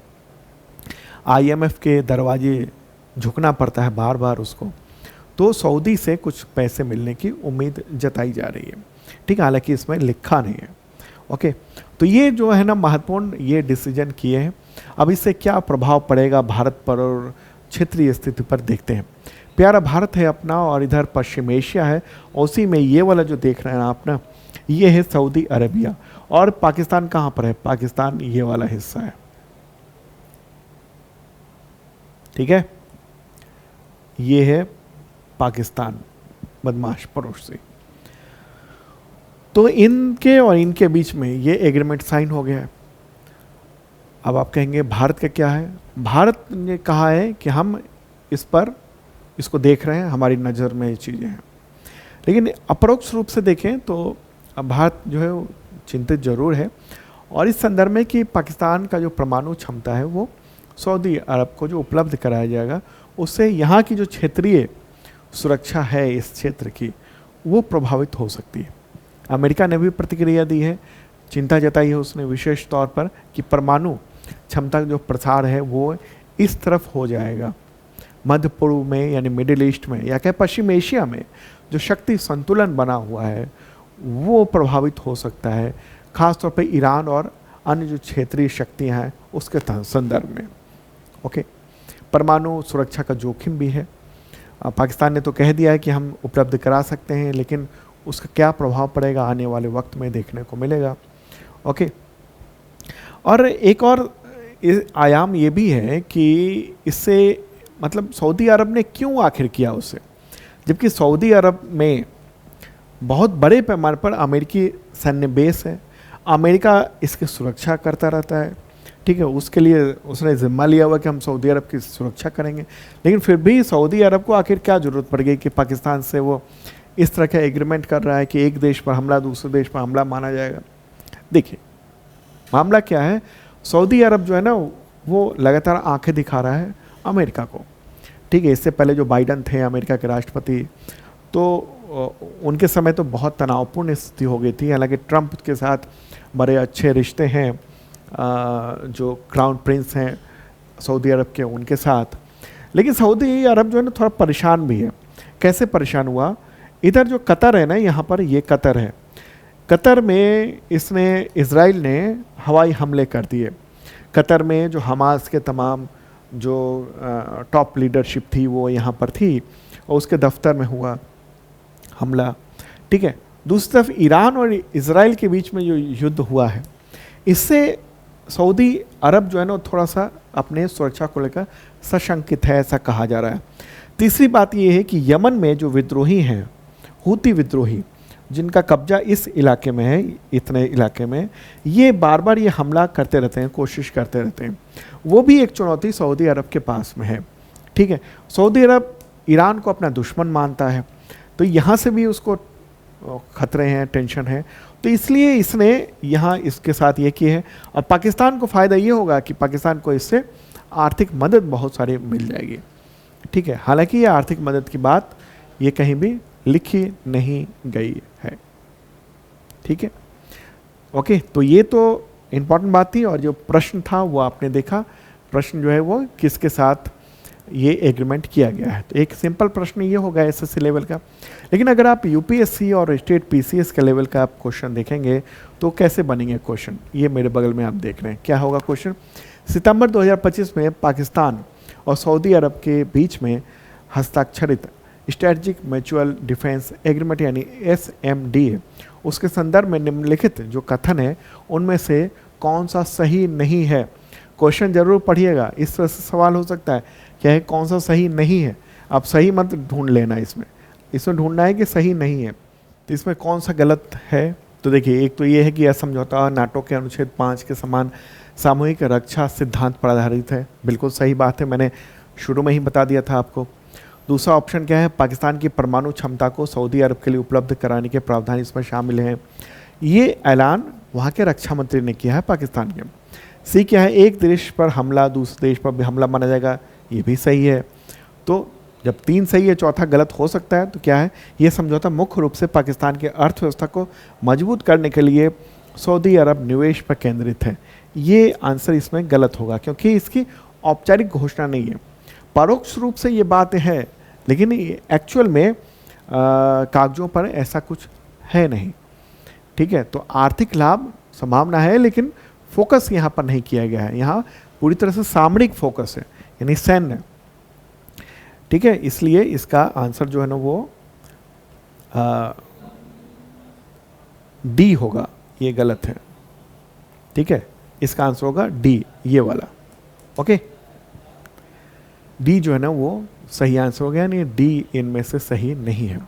IMF के दरवाजे झुकना पड़ता है बार बार उसको, तो सऊदी से कुछ पैसे मिलने की उम्मीद जताई जा रही है। ठीक है, हालांकि इसमें लिखा नहीं है। ओके, तो ये जो है ना महत्वपूर्ण ये डिसीजन किए हैं। अब इससे क्या प्रभाव पड़ेगा भारत पर और क्षेत्रीय स्थिति पर देखते हैं। प्यारा भारत है अपना और इधर पश्चिम एशिया है, उसी में ये वाला जो देख रहे हैं आप ना, ये है सऊदी अरबिया। और पाकिस्तान कहाँ पर है, पाकिस्तान ये वाला हिस्सा है। ठीक है, ये है पाकिस्तान, बदमाश पड़ोसी। तो इनके और इनके बीच में ये एग्रीमेंट साइन हो गया है। अब आप कहेंगे भारत का क्या है। भारत ने कहा है कि हम इसको देख रहे हैं, हमारी नज़र में ये चीज़ें हैं। लेकिन अपरोक्ष रूप से देखें तो भारत जो है वो चिंतित जरूर है, और इस संदर्भ में कि पाकिस्तान का जो परमाणु क्षमता है वो सऊदी अरब को जो उपलब्ध कराया जाएगा, उससे यहाँ की जो क्षेत्रीय सुरक्षा है इस क्षेत्र की, वो प्रभावित हो सकती है। अमेरिका ने भी प्रतिक्रिया दी है, चिंता जताई है उसने विशेष तौर पर कि परमाणु क्षमता का जो प्रसार है वो इस तरफ हो जाएगा, मध्य पूर्व में यानी मिडिल ईस्ट में या कह पश्चिम एशिया में जो शक्ति संतुलन बना हुआ है वो प्रभावित हो सकता है, खासतौर पे ईरान और अन्य जो क्षेत्रीय शक्तियां हैं उसके संदर्भ में। ओके, परमाणु सुरक्षा का जोखिम भी है। पाकिस्तान ने तो कह दिया है कि हम उपलब्ध करा सकते हैं, लेकिन उसका क्या प्रभाव पड़ेगा आने वाले वक्त में देखने को मिलेगा। ओके, और एक और आयाम ये भी है कि इससे मतलब सऊदी अरब ने क्यों आखिर किया उसे, जबकि सऊदी अरब में बहुत बड़े पैमाने पर अमेरिकी सैन्य बेस है, अमेरिका इसकी सुरक्षा करता रहता है। ठीक है, उसके लिए उसने जिम्मा लिया हुआ कि हम सऊदी अरब की सुरक्षा करेंगे, लेकिन फिर भी सऊदी अरब को आखिर क्या ज़रूरत पड़ गई कि पाकिस्तान से वो इस तरह का एग्रीमेंट कर रहा है कि एक देश पर हमला दूसरे देश पर हमला माना जाएगा। देखिए मामला क्या है, सऊदी अरब जो है ना वो लगातार आंखें दिखा रहा है अमेरिका को। ठीक है, इससे पहले जो बाइडन थे अमेरिका के राष्ट्रपति, तो उनके समय तो बहुत तनावपूर्ण स्थिति हो गई थी। हालांकि ट्रंप के साथ बड़े अच्छे रिश्ते हैं, जो क्राउन प्रिंस हैं सऊदी अरब के उनके साथ, लेकिन सऊदी अरब जो है ना थोड़ा परेशान भी है। कैसे परेशान हुआ, इधर जो कतर है ना, यहाँ पर ये कतर है, कतर में इजराइल ने हवाई हमले कर दिए। कतर में जो हमास के तमाम जो टॉप लीडरशिप थी वो यहाँ पर थी और उसके दफ्तर में हुआ हमला। ठीक है, दूसरी तरफ ईरान और इजराइल के बीच में जो युद्ध हुआ है, इससे सऊदी अरब जो है ना थोड़ा सा अपने सुरक्षा को लेकर सशंकित है, ऐसा कहा जा रहा है। तीसरी बात ये है कि यमन में जो विद्रोही हैं, हूती विद्रोही, जिनका कब्जा इस इलाके में है, इतने इलाके में, ये बार बार ये हमला करते रहते हैं, कोशिश करते रहते हैं। वो भी एक चुनौती सऊदी अरब के पास में है। ठीक है, सऊदी अरब ईरान को अपना दुश्मन मानता है, तो यहाँ से भी उसको खतरे हैं, टेंशन है, तो इसलिए इसने यहाँ इसके साथ ये किए हैं। और पाकिस्तान को फ़ायदा ये होगा कि पाकिस्तान को इससे आर्थिक मदद बहुत सारी मिल जाएगी। ठीक है। हालांकि ये आर्थिक मदद की बात ये कहीं भी लिखी नहीं गई है, ठीक है। ओके, तो ये तो इम्पॉर्टेंट बात थी। और जो प्रश्न था वो आपने देखा, प्रश्न जो है वो किसके साथ ये एग्रीमेंट किया गया है। तो एक सिंपल प्रश्न ये होगा एसएससी लेवल का। लेकिन अगर आप यूपीएससी और स्टेट पीसीएस के लेवल का आप क्वेश्चन देखेंगे तो कैसे बनेंगे क्वेश्चन, ये मेरे बगल में आप देख रहे हैं। क्या होगा क्वेश्चन? सितंबर 2025 में पाकिस्तान और सऊदी अरब के बीच में हस्ताक्षरित स्ट्रेटजिक म्यूचुअल डिफेंस एग्रीमेंट यानी SMDA, उसके संदर्भ में निम्नलिखित जो कथन है उनमें से कौन सा सही नहीं है। क्वेश्चन जरूर पढ़िएगा, इस तरह से सवाल हो सकता है क्या है कौन सा सही नहीं है। आप सही मत ढूंढ लेना, इसमें ढूंढना है कि सही नहीं है। तो इसमें कौन सा गलत है? तो देखिए, एक तो ये है कि यह समझौता नाटो के अनुच्छेद 5 के समान सामूहिक रक्षा सिद्धांत पर आधारित है। बिल्कुल सही बात है, मैंने शुरू में ही बता दिया था आपको। दूसरा ऑप्शन क्या है? पाकिस्तान की परमाणु क्षमता को सऊदी अरब के लिए उपलब्ध कराने के प्रावधान इसमें शामिल हैं। ये ऐलान वहाँ के रक्षा मंत्री ने किया है पाकिस्तान के। सी क्या है? एक देश पर हमला दूसरे देश पर भी हमला माना जाएगा, ये भी सही है। तो जब 3 सही है चौथा गलत हो सकता है, तो क्या है? ये समझौता मुख्य रूप से पाकिस्तान के अर्थव्यवस्था को मजबूत करने के लिए सऊदी अरब निवेश पर केंद्रित है। ये आंसर इसमें गलत होगा क्योंकि इसकी औपचारिक घोषणा नहीं है। परोक्ष रूप से ये बात है लेकिन एक्चुअल में कागजों पर ऐसा कुछ है नहीं, ठीक है। तो आर्थिक लाभ संभावना है लेकिन फोकस यहाँ पर नहीं किया गया है। यहाँ पूरी तरह से सामरिक फोकस है यानी सैन्य, ठीक है। इसलिए इसका आंसर जो है ना वो डी होगा, ये गलत है, ठीक है। इसका आंसर होगा डी, ये वाला। ओके, डी जो है ना वो सही आंसर हो गया, यानी डी इनमें से सही नहीं है।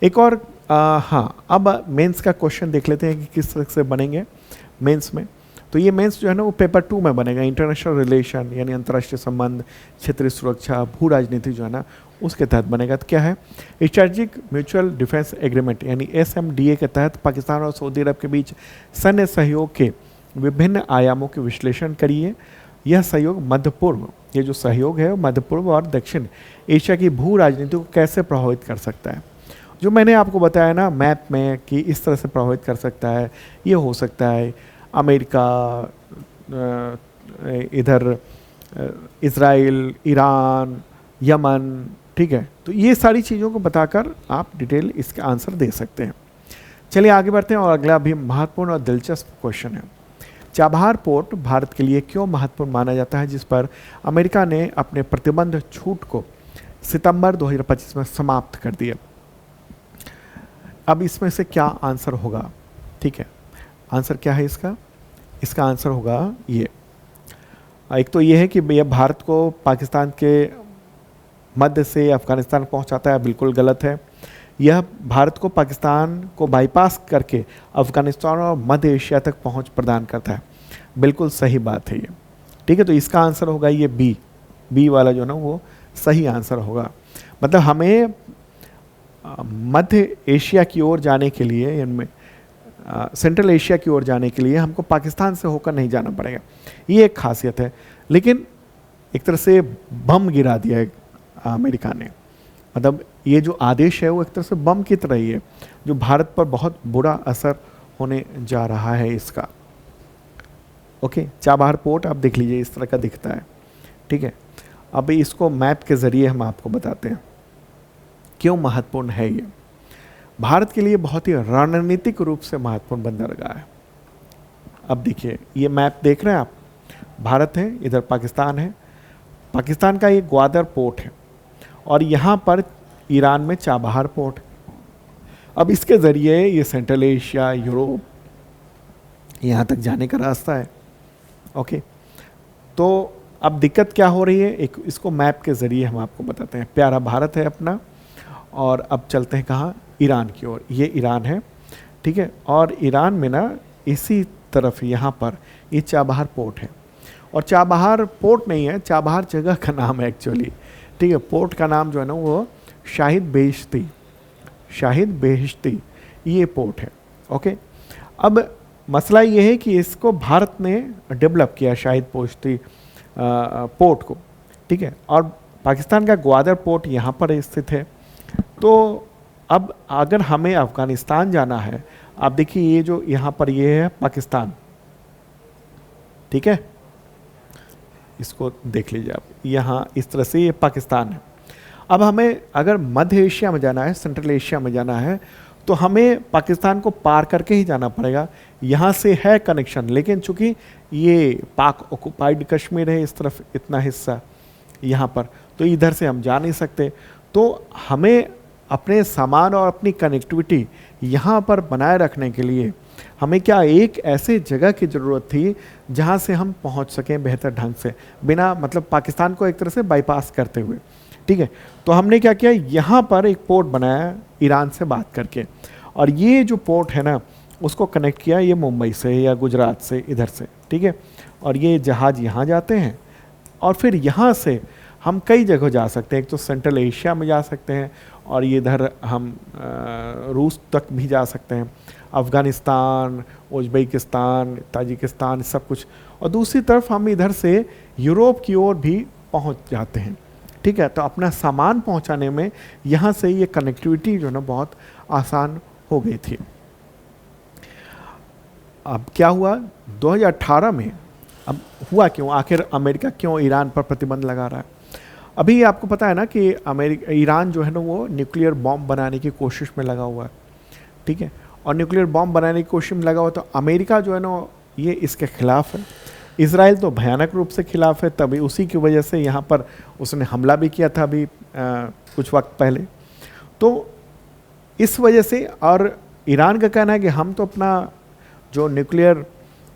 एक और हाँ, अब मेंस का क्वेश्चन देख लेते हैं कि किस तरह से बनेंगे मेंस में। तो ये मेंस जो है ना वो पेपर 2 में बनेगा। इंटरनेशनल रिलेशन यानी अंतर्राष्ट्रीय संबंध, क्षेत्रीय सुरक्षा, भू राजनीति जो है ना उसके तहत बनेगा। तो क्या है? स्ट्रेटजिक म्यूचुअल डिफेंस एग्रीमेंट यानी SMDA के तहत पाकिस्तान और सऊदी अरब के बीच सैन्य सहयोग के विभिन्न आयामों के विश्लेषण करिए। यह सहयोग मध्य पूर्व, ये जो सहयोग है मध्य पूर्व और दक्षिण एशिया की भू राजनीति को कैसे प्रभावित कर सकता है। जो मैंने आपको बताया ना मैप में कि इस तरह से प्रभावित कर सकता है, ये हो सकता है अमेरिका, इधर इज़राइल, ईरान, यमन, ठीक है। तो ये सारी चीज़ों को बताकर आप डिटेल इसका आंसर दे सकते हैं। चलिए आगे बढ़ते हैं और अगला भी महत्वपूर्ण और दिलचस्प क्वेश्चन है। चाबहार पोर्ट भारत के लिए क्यों महत्वपूर्ण माना जाता है, जिस पर अमेरिका ने अपने प्रतिबंध छूट को सितंबर 2025 में समाप्त कर दिया। अब इसमें से क्या आंसर होगा? ठीक है, आंसर क्या है इसका? इसका आंसर होगा ये। एक तो ये है कि यह भारत को पाकिस्तान के मध्य से अफगानिस्तान पहुंचाता है, बिल्कुल गलत है। यह भारत को पाकिस्तान को बाईपास करके अफगानिस्तान और मध्य एशिया तक पहुंच प्रदान करता है, बिल्कुल सही बात है ये, ठीक है। तो इसका आंसर होगा ये बी वाला जो ना वो सही आंसर होगा। मतलब हमें मध्य एशिया की ओर जाने के लिए, इनमें सेंट्रल एशिया की ओर जाने के लिए हमको पाकिस्तान से होकर नहीं जाना पड़ेगा, ये एक खासियत है। लेकिन एक तरह से बम गिरा दिया है अमेरिका ने, मतलब ये जो आदेश है वो एक तरह से बम की तरह ही है, जो भारत पर बहुत बुरा असर होने जा रहा है इसका। ओके, चाबहार पोर्ट आप देख लीजिए इस तरह का दिखता है, ठीक है। अब इसको मैप के ज़रिए हम आपको बताते हैं क्यों महत्वपूर्ण है ये। भारत के लिए बहुत ही रणनीतिक रूप से महत्वपूर्ण बंदरगाह है। अब देखिए ये मैप देख रहे हैं आप, भारत है, इधर पाकिस्तान है, पाकिस्तान का ये ग्वादर पोर्ट है और यहाँ पर ईरान में चाबहार पोर्ट है। अब इसके ज़रिए ये सेंट्रल एशिया, यूरोप यहाँ तक जाने का रास्ता है। ओके, तो अब दिक्कत क्या हो रही है, एक इसको मैप के ज़रिए हम आपको बताते हैं। प्यारा भारत है अपना, और अब चलते हैं कहाँ, ईरान की ओर। ये ईरान है, ठीक है। और ईरान में ना इसी तरफ यहाँ पर ये चाबहार पोर्ट है, और चाबहार पोर्ट नहीं है, चाबहार जगह का नाम है एक्चुअली, ठीक है। पोर्ट का नाम जो है ना वो शाहिद बेहिश्ती ये पोर्ट है। ओके, अब मसला ये है कि इसको भारत ने डेवलप किया शाहिद बेहिश्ती पोर्ट को, ठीक है। और पाकिस्तान का ग्वादर पोर्ट यहाँ पर स्थित है। तो अब अगर हमें अफ़गानिस्तान जाना है, आप देखिए ये जो यहाँ पर ये है पाकिस्तान, ठीक है, इसको देख लीजिए आप, यहाँ इस तरह से ये पाकिस्तान है। अब हमें अगर मध्य एशिया में जाना है, सेंट्रल एशिया में जाना है, तो हमें पाकिस्तान को पार करके ही जाना पड़ेगा। यहाँ से है कनेक्शन, लेकिन चूंकि ये पाक ऑक्युपाइड कश्मीर है, इस तरफ इतना हिस्सा यहाँ पर, तो इधर से हम जा नहीं सकते। तो हमें अपने सामान और अपनी कनेक्टिविटी यहाँ पर बनाए रखने के लिए हमें क्या एक ऐसे जगह की ज़रूरत थी जहाँ से हम पहुँच सकें बेहतर ढंग से, बिना मतलब पाकिस्तान को एक तरह से बाईपास करते हुए, ठीक है। तो हमने क्या किया, यहाँ पर एक पोर्ट बनाया ईरान से बात करके, और ये जो पोर्ट है ना उसको कनेक्ट किया ये मुंबई से या गुजरात से, इधर से, ठीक है। और ये जहाज़ यहाँ जाते हैं और फिर यहाँ से हम कई जगह जा सकते हैं। एक तो सेंट्रल एशिया में जा सकते हैं, और ये इधर हम रूस तक भी जा सकते हैं, अफ़गानिस्तान, उज़्बेकिस्तान, ताजिकिस्तान, सब कुछ। और दूसरी तरफ हम इधर से यूरोप की ओर भी पहुंच जाते हैं, ठीक है। तो अपना सामान पहुंचाने में यहाँ से ये कनेक्टिविटी जो ना बहुत आसान हो गई थी। अब क्या हुआ 2018 में, अब हुआ क्यों, आखिर अमेरिका क्यों ईरान पर प्रतिबंध लगा रहा है? अभी आपको पता है ना कि ईरान जो है ना वो न्यूक्लियर बॉम्ब बनाने की कोशिश में लगा हुआ है, ठीक है। और न्यूक्लियर बॉम्ब बनाने की कोशिश में लगा हुआ, तो अमेरिका जो है ना ये इसके खिलाफ है। इजराइल तो भयानक रूप से खिलाफ है, तभी उसी की वजह से यहाँ पर उसने हमला भी किया था अभी कुछ वक्त पहले। तो इस वजह से, और ईरान का कहना है कि हम तो अपना जो न्यूक्लियर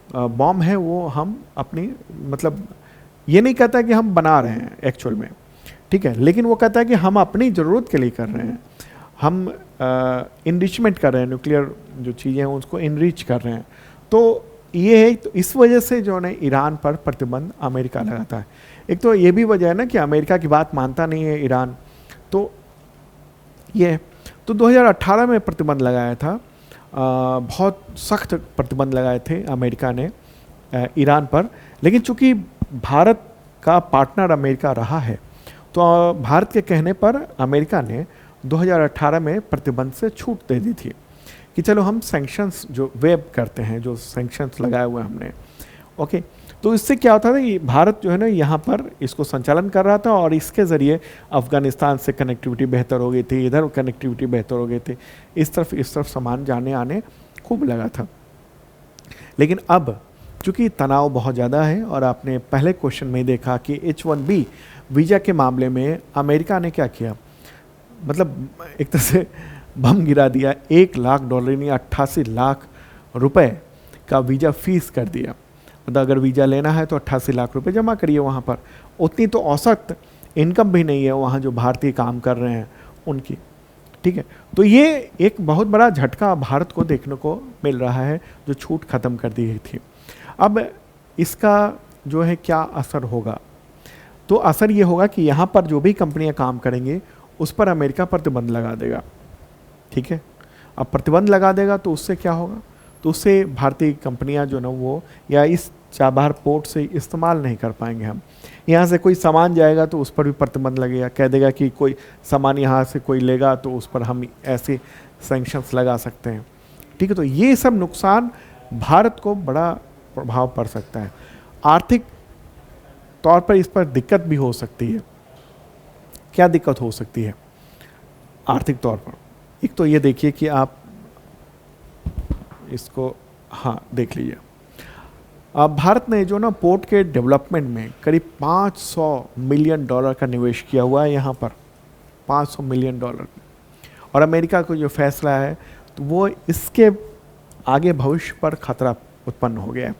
बॉम्ब है वो हम अपनी, मतलब ये नहीं कहता कि हम बना रहे हैं एक्चुअल में, ठीक है, लेकिन वो कहता है कि हम अपनी ज़रूरत के लिए कर रहे हैं, हम इनरिचमेंट कर रहे हैं, न्यूक्लियर जो चीज़ें हैं उसको इनरिच कर रहे हैं। तो ये है, तो इस वजह से जो है ईरान पर प्रतिबंध अमेरिका लगाता है। एक तो ये भी वजह है ना कि अमेरिका की बात मानता नहीं है ईरान, तो ये तो 2018 में प्रतिबंध लगाया था, बहुत सख्त प्रतिबंध लगाए थे अमेरिका ने ईरान पर। लेकिन चूंकि भारत का पार्टनर अमेरिका रहा है, तो भारत के कहने पर अमेरिका ने 2018 में प्रतिबंध से छूट दे दी थी कि चलो हम सैंक्शंस जो वेब करते हैं, जो सैंक्शंस लगाए हुए हमने, ओके। तो इससे क्या होता था कि भारत जो है ना यहाँ पर इसको संचालन कर रहा था, और इसके ज़रिए अफ़गानिस्तान से कनेक्टिविटी बेहतर हो गई थी, इधर कनेक्टिविटी बेहतर हो गई थी, इस तरफ सामान जाने आने खूब लगा था। लेकिन अब चूँकि तनाव बहुत ज़्यादा है, और आपने पहले क्वेश्चन में देखा कि H1B वीज़ा के मामले में अमेरिका ने क्या किया, मतलब एक तरह से बम गिरा दिया, $1 लाख यानी 88 लाख रुपए का वीज़ा फीस कर दिया। मतलब अगर वीज़ा लेना है तो 88 लाख रुपए जमा करिए वहाँ पर। उतनी तो औसत इनकम भी नहीं है वहाँ जो भारतीय काम कर रहे हैं उनकी, ठीक है। तो ये एक बहुत बड़ा झटका भारत को देखने को मिल रहा है, जो छूट ख़त्म कर दी गई थी। अब इसका जो है क्या असर होगा, तो असर ये होगा कि यहाँ पर जो भी कंपनियाँ काम करेंगे उस पर अमेरिका प्रतिबंध लगा देगा, ठीक है। अब प्रतिबंध लगा देगा तो उससे क्या होगा, तो उससे भारतीय कंपनियां जो ना वो या इस चाबहार पोर्ट से इस्तेमाल नहीं कर पाएंगे हम। यहाँ से कोई सामान जाएगा तो उस पर भी प्रतिबंध लगेगा, कह देगा कि कोई सामान यहाँ से कोई लेगा तो उस पर हम ऐसे सैंक्शंस लगा सकते हैं, ठीक है। तो ये सब नुकसान भारत को बड़ा प्रभाव पड़ सकता है, आर्थिक तौर पर इस पर दिक्कत भी हो सकती है। क्या दिक्कत हो सकती है आर्थिक तौर पर? एक तो ये देखिए कि आप इसको, हाँ देख लीजिए, अब भारत ने जो ना पोर्ट के डेवलपमेंट में करीब $500 मिलियन का निवेश किया हुआ है यहाँ पर, $500 मिलियन। और अमेरिका को जो फैसला है तो वो इसके आगे भविष्य पर खतरा उत्पन्न हो गया है।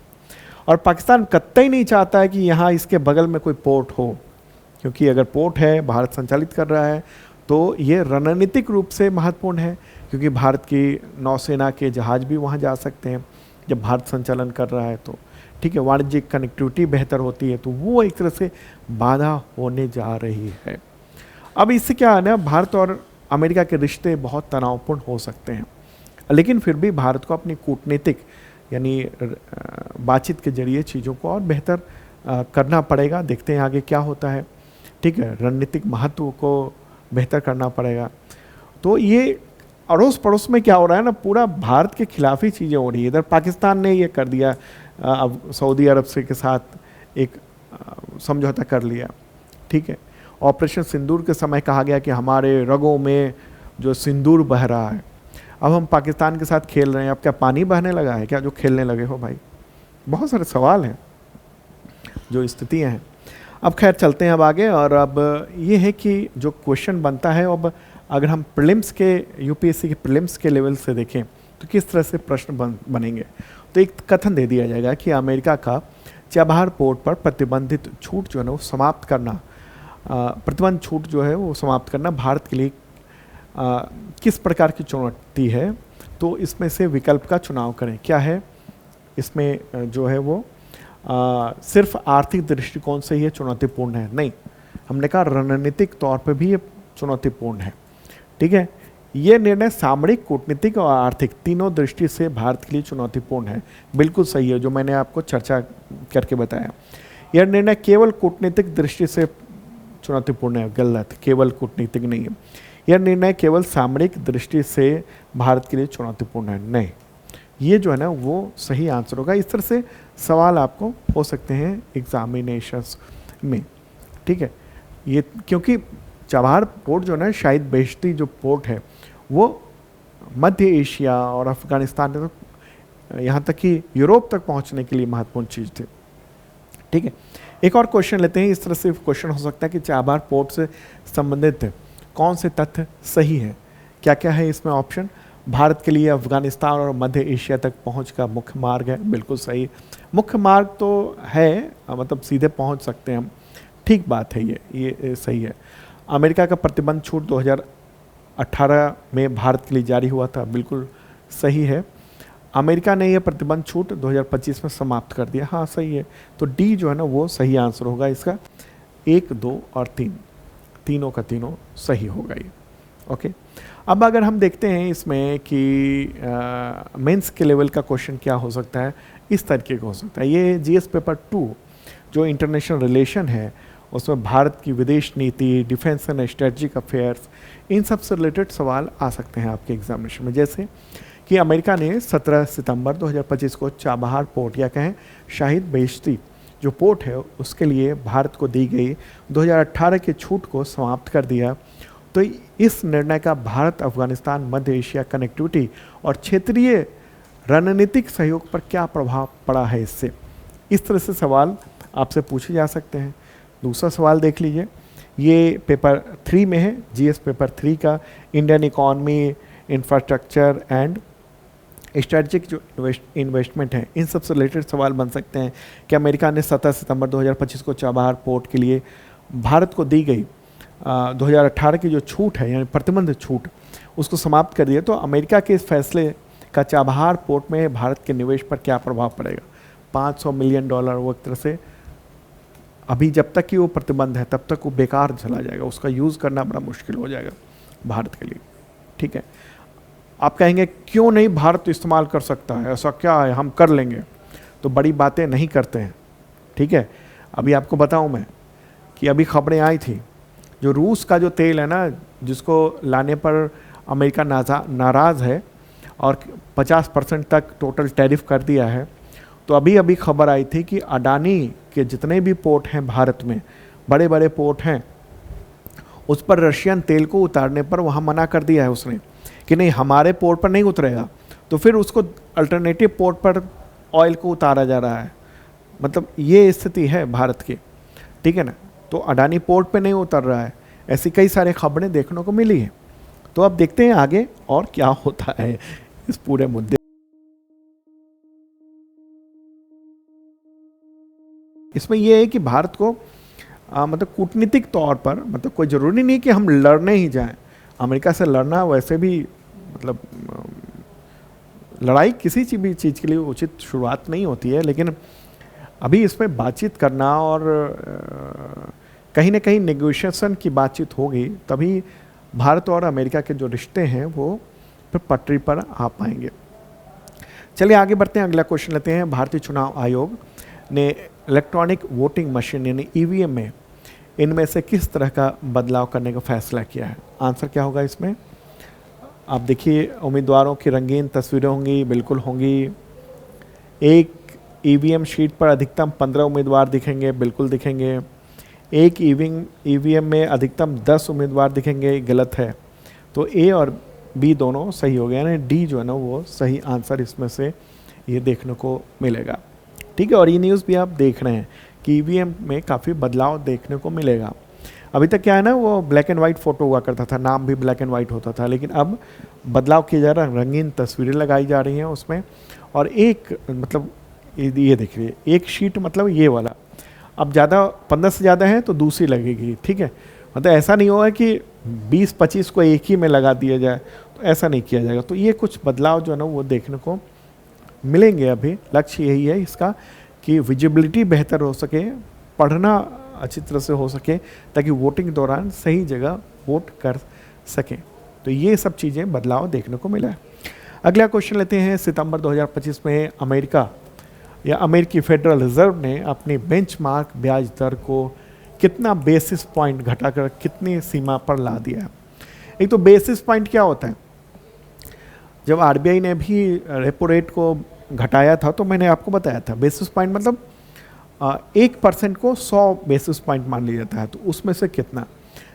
और पाकिस्तान कतई नहीं चाहता है कि यहाँ इसके बगल में कोई पोर्ट हो, क्योंकि अगर पोर्ट है, भारत संचालित कर रहा है, तो ये रणनीतिक रूप से महत्वपूर्ण है, क्योंकि भारत की नौसेना के जहाज़ भी वहाँ जा सकते हैं जब भारत संचालन कर रहा है, तो ठीक है, वाणिज्यिक कनेक्टिविटी बेहतर होती है, तो वो एक तरह से बाधा होने जा रही है। अब इससे क्या है ना, भारत और अमेरिका के रिश्ते बहुत तनावपूर्ण हो सकते हैं, लेकिन फिर भी भारत को अपनी कूटनीतिक यानी बातचीत के जरिए चीज़ों को और बेहतर करना पड़ेगा। देखते हैं आगे क्या होता है। ठीक है, रणनीतिक महत्व को बेहतर करना पड़ेगा। तो ये अड़ोस पड़ोस में क्या हो रहा है ना, पूरा भारत के खिलाफ ही चीज़ें हो रही है। इधर पाकिस्तान ने ये कर दिया, अब सऊदी अरब से के साथ एक समझौता कर लिया, ठीक है। ऑपरेशन सिंदूर के समय कहा गया कि हमारे रगों में जो सिंदूर बह रहा है। अब हम पाकिस्तान के साथ खेल रहे हैं, अब क्या पानी बहने लगा है क्या जो खेलने लगे हो भाई? बहुत सारे सवाल हैं, जो स्थितियाँ हैं। अब खैर चलते हैं अब आगे, और अब ये है कि जो क्वेश्चन बनता है, अब अगर हम प्रीलिम्स के, यूपीएससी के प्रीलिम्स के लेवल से देखें तो किस तरह से प्रश्न बनेंगे। तो एक कथन दे दिया जाएगा कि अमेरिका का चाबहार पोर्ट पर प्रतिबंधित छूट जो है ना वो समाप्त करना, प्रतिबंध छूट जो है वो समाप्त करना भारत के लिए किस प्रकार की चुनौती है। तो इसमें से विकल्प का चुनाव करें। क्या है इसमें जो है वो सिर्फ आर्थिक दृष्टिकोण से ये चुनौतीपूर्ण है? नहीं, हमने कहा रणनीतिक तौर पर भी ये चुनौतीपूर्ण है, ठीक है। ये निर्णय सामरिक, कूटनीतिक और आर्थिक तीनों दृष्टि से भारत के लिए चुनौतीपूर्ण है। बिल्कुल सही है जो मैंने आपको चर्चा करके बताया। यह निर्णय केवल कूटनीतिक दृष्टि से चुनौतीपूर्ण है, गलत, केवल कूटनीतिक नहीं है। यह निर्णय केवल सामरिक दृष्टि से भारत के लिए चुनौतीपूर्ण है, नहीं, ये जो है ना वो सही आंसर होगा। इस तरह से सवाल आपको हो सकते हैं एग्जामिनेशंस में, ठीक है। ये क्योंकि चाबहार पोर्ट जो है ना, शायद बेहश्ती जो पोर्ट है वो मध्य एशिया और अफगानिस्तान तक, यहाँ तक कि यूरोप तक पहुँचने के लिए महत्वपूर्ण चीज़ थी, ठीक है। एक और क्वेश्चन लेते हैं। इस तरह से क्वेश्चन हो सकता है कि चाबहार पोर्ट से संबंधित कौन से तथ्य सही है। क्या क्या है इसमें ऑप्शन? भारत के लिए अफगानिस्तान और मध्य एशिया तक पहुंच का मुख्य मार्ग है, बिल्कुल सही। मुख्य मार्ग तो है, मतलब सीधे पहुंच सकते हैं हम, ठीक बात है, ये सही है। अमेरिका का प्रतिबंध छूट 2018 में भारत के लिए जारी हुआ था, बिल्कुल सही है। अमेरिका ने यह प्रतिबंध छूट 2025 में समाप्त कर दिया, हाँ सही है। तो डी जो है ना वो सही आंसर होगा इसका। 1, 2 और 3 तीनों का तीनों सही होगा ये, ओके। अब अगर हम देखते हैं इसमें कि मेंस के लेवल का क्वेश्चन क्या हो सकता है, इस तरीके का हो सकता है। ये जीएस पेपर 2 जो इंटरनेशनल रिलेशन है, उसमें भारत की विदेश नीति, डिफेंस एंड स्ट्रेटजिक अफेयर्स, इन सब से रिलेटेड सवाल आ सकते हैं आपके एग्जामिनेशन में। जैसे कि अमेरिका ने 17 सितंबर 2025 को चाबहार पोर्ट, या कहें शाहिद बेहश्ती जो पोर्ट है, उसके लिए भारत को दी गई 2018 की छूट को समाप्त कर दिया। तो इस निर्णय का भारत, अफगानिस्तान, मध्य एशिया कनेक्टिविटी और क्षेत्रीय रणनीतिक सहयोग पर क्या प्रभाव पड़ा है इससे, इस तरह से सवाल आपसे पूछे जा सकते हैं। दूसरा सवाल देख लीजिए, ये पेपर 3 में है, जीएस पेपर 3 का Indian economy, infrastructure and strategic जो इन्वेस्टमेंट है, इन सब से रिलेटेड सवाल बन सकते हैं कि अमेरिका ने 17 सितंबर 2025 को चाबहार पोर्ट के लिए भारत को दी गई 2018 की जो छूट है, यानी प्रतिबंध छूट, उसको समाप्त कर दिया। तो अमेरिका के इस फैसले का चाबहार पोर्ट में भारत के निवेश पर क्या प्रभाव पड़ेगा? $500 मिलियन वो एक तरह से अभी जब तक कि वो प्रतिबंध है तब तक वो बेकार चला जाएगा, उसका यूज़ करना बड़ा मुश्किल हो जाएगा भारत के लिए, ठीक है। आप कहेंगे क्यों नहीं भारत इस्तेमाल कर सकता है, ऐसा क्या है, हम कर लेंगे। तो बड़ी बातें नहीं करते हैं, ठीक है। अभी आपको बताऊं मैं कि अभी खबरें आई थी, जो रूस का जो तेल है ना, जिसको लाने पर अमेरिका नाराज़ है और 50% तक टोटल टैरिफ कर दिया है। तो अभी अभी खबर आई थी कि अडानी के जितने भी पोर्ट हैं भारत में, बड़े बड़े पोर्ट हैं, उस पर रशियन तेल को उतारने पर वहाँ मना कर दिया है उसने कि नहीं, हमारे पोर्ट पर नहीं उतरेगा। तो फिर उसको अल्टरनेटिव पोर्ट पर ऑयल को उतारा जा रहा है। मतलब ये स्थिति है भारत की, ठीक है ना। तो अडानी पोर्ट पे नहीं उतर रहा है, ऐसी कई सारी खबरें देखने को मिली हैं। तो अब देखते हैं आगे और क्या होता है इस पूरे मुद्दे। इसमें यह है कि भारत को मतलब कूटनीतिक तौर पर, मतलब कोई ज़रूरी नहीं कि हम लड़ने ही जाएं। अमेरिका से लड़ना वैसे भी मतलब लड़ाई किसी भी चीज़ के लिए उचित शुरुआत नहीं होती है, लेकिन अभी इस पर बातचीत करना और कहीं ना कहीं नेगोशिएशन की बातचीत होगी, तभी भारत और अमेरिका के जो रिश्ते हैं वो फिर पटरी पर आ पाएंगे। चलिए आगे बढ़ते हैं, अगला क्वेश्चन लेते हैं। भारतीय चुनाव आयोग ने इलेक्ट्रॉनिक वोटिंग मशीन यानी ईवीएम में इनमें से किस तरह का बदलाव करने का फैसला किया है? आंसर क्या होगा इसमें? आप देखिए, उम्मीदवारों की रंगीन तस्वीरें होंगी, बिल्कुल होंगी। एक ईवीएम शीट पर अधिकतम 15 उम्मीदवार दिखेंगे, बिल्कुल दिखेंगे। एक ईवीएम में अधिकतम 10 उम्मीदवार दिखेंगे, गलत है। तो ए और बी दोनों सही हो गए, यानी डी जो है ना वो सही आंसर इसमें से ये देखने को मिलेगा। ठीक है, और ये न्यूज़ भी आप देख रहे हैं कि ईवीएम में काफ़ी बदलाव देखने को मिलेगा। अभी तक क्या है ना, वो ब्लैक एंड वाइट फ़ोटो हुआ करता था, नाम भी ब्लैक एंड वाइट होता था, लेकिन अब बदलाव किया जा रहा है, रंगीन तस्वीरें लगाई जा रही हैं उसमें। और एक मतलब ये देखिए, एक शीट मतलब ये वाला, अब ज़्यादा 15 से ज़्यादा है तो दूसरी लगेगी। ठीक है, मतलब ऐसा नहीं होगा कि 20-25 को एक ही में लगा दिया जाए, तो ऐसा नहीं किया जाएगा। तो ये कुछ बदलाव जो है ना वो देखने को मिलेंगे। अभी लक्ष्य यही है इसका कि विजिबिलिटी बेहतर हो सके, पढ़ना अच्छी तरह से हो सके, ताकि वोटिंग दौरान सही जगह वोट कर सकें। तो ये सब चीज़ें बदलाव देखने को मिला है। अगला क्वेश्चन लेते हैं। सितंबर 2025 में अमेरिका या अमेरिकी फेडरल रिजर्व ने अपनी बेंचमार्क ब्याज दर को कितना बेसिस पॉइंट घटाकर कितनी सीमा पर ला दिया है? एक तो बेसिस पॉइंट क्या होता है, जब आरबीआई ने भी रेपो रेट को घटाया था तो मैंने आपको बताया था, बेसिस पॉइंट मतलब 1% को 100 बेसिस पॉइंट मान लिया जाता है। तो उसमें से कितना,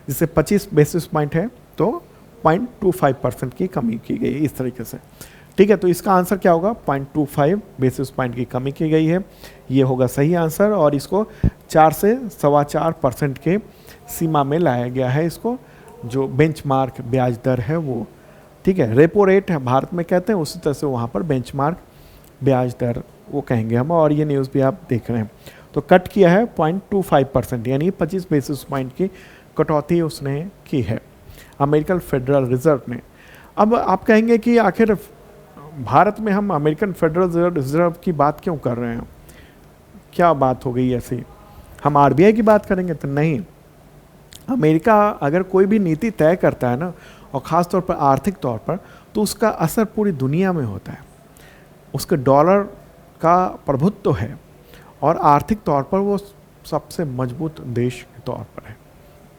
जैसे 25 बेसिस पॉइंट है तो 0.25% की कमी की गई इस तरीके से। ठीक है, तो इसका आंसर क्या होगा? 0.25 बेसिस पॉइंट की कमी की गई है, ये होगा सही आंसर। और इसको 4 से 4.25% के सीमा में लाया गया है, इसको जो बेंचमार्क ब्याज दर है वो। ठीक है, रेपो रेट है भारत में कहते हैं, उसी तरह से वहाँ पर बेंचमार्क ब्याज दर वो कहेंगे हम। और ये न्यूज़ भी आप देख रहे हैं। तो कट किया है 0.25%, यानी 25 बेसिस पॉइंट की कटौती उसने की है अमेरिकन फेडरल रिजर्व ने। अब आप कहेंगे कि आखिर भारत में हम अमेरिकन फेडरल रिजर्व की बात क्यों कर रहे हैं, क्या बात हो गई ऐसी, हम आरबीआई की बात करेंगे? तो नहीं, अमेरिका अगर कोई भी नीति तय करता है ना, और ख़ास तौर पर आर्थिक तौर पर, तो उसका असर पूरी दुनिया में होता है। उसके डॉलर का प्रभुत्व है और आर्थिक तौर पर वो सबसे मजबूत देश के तौर पर है।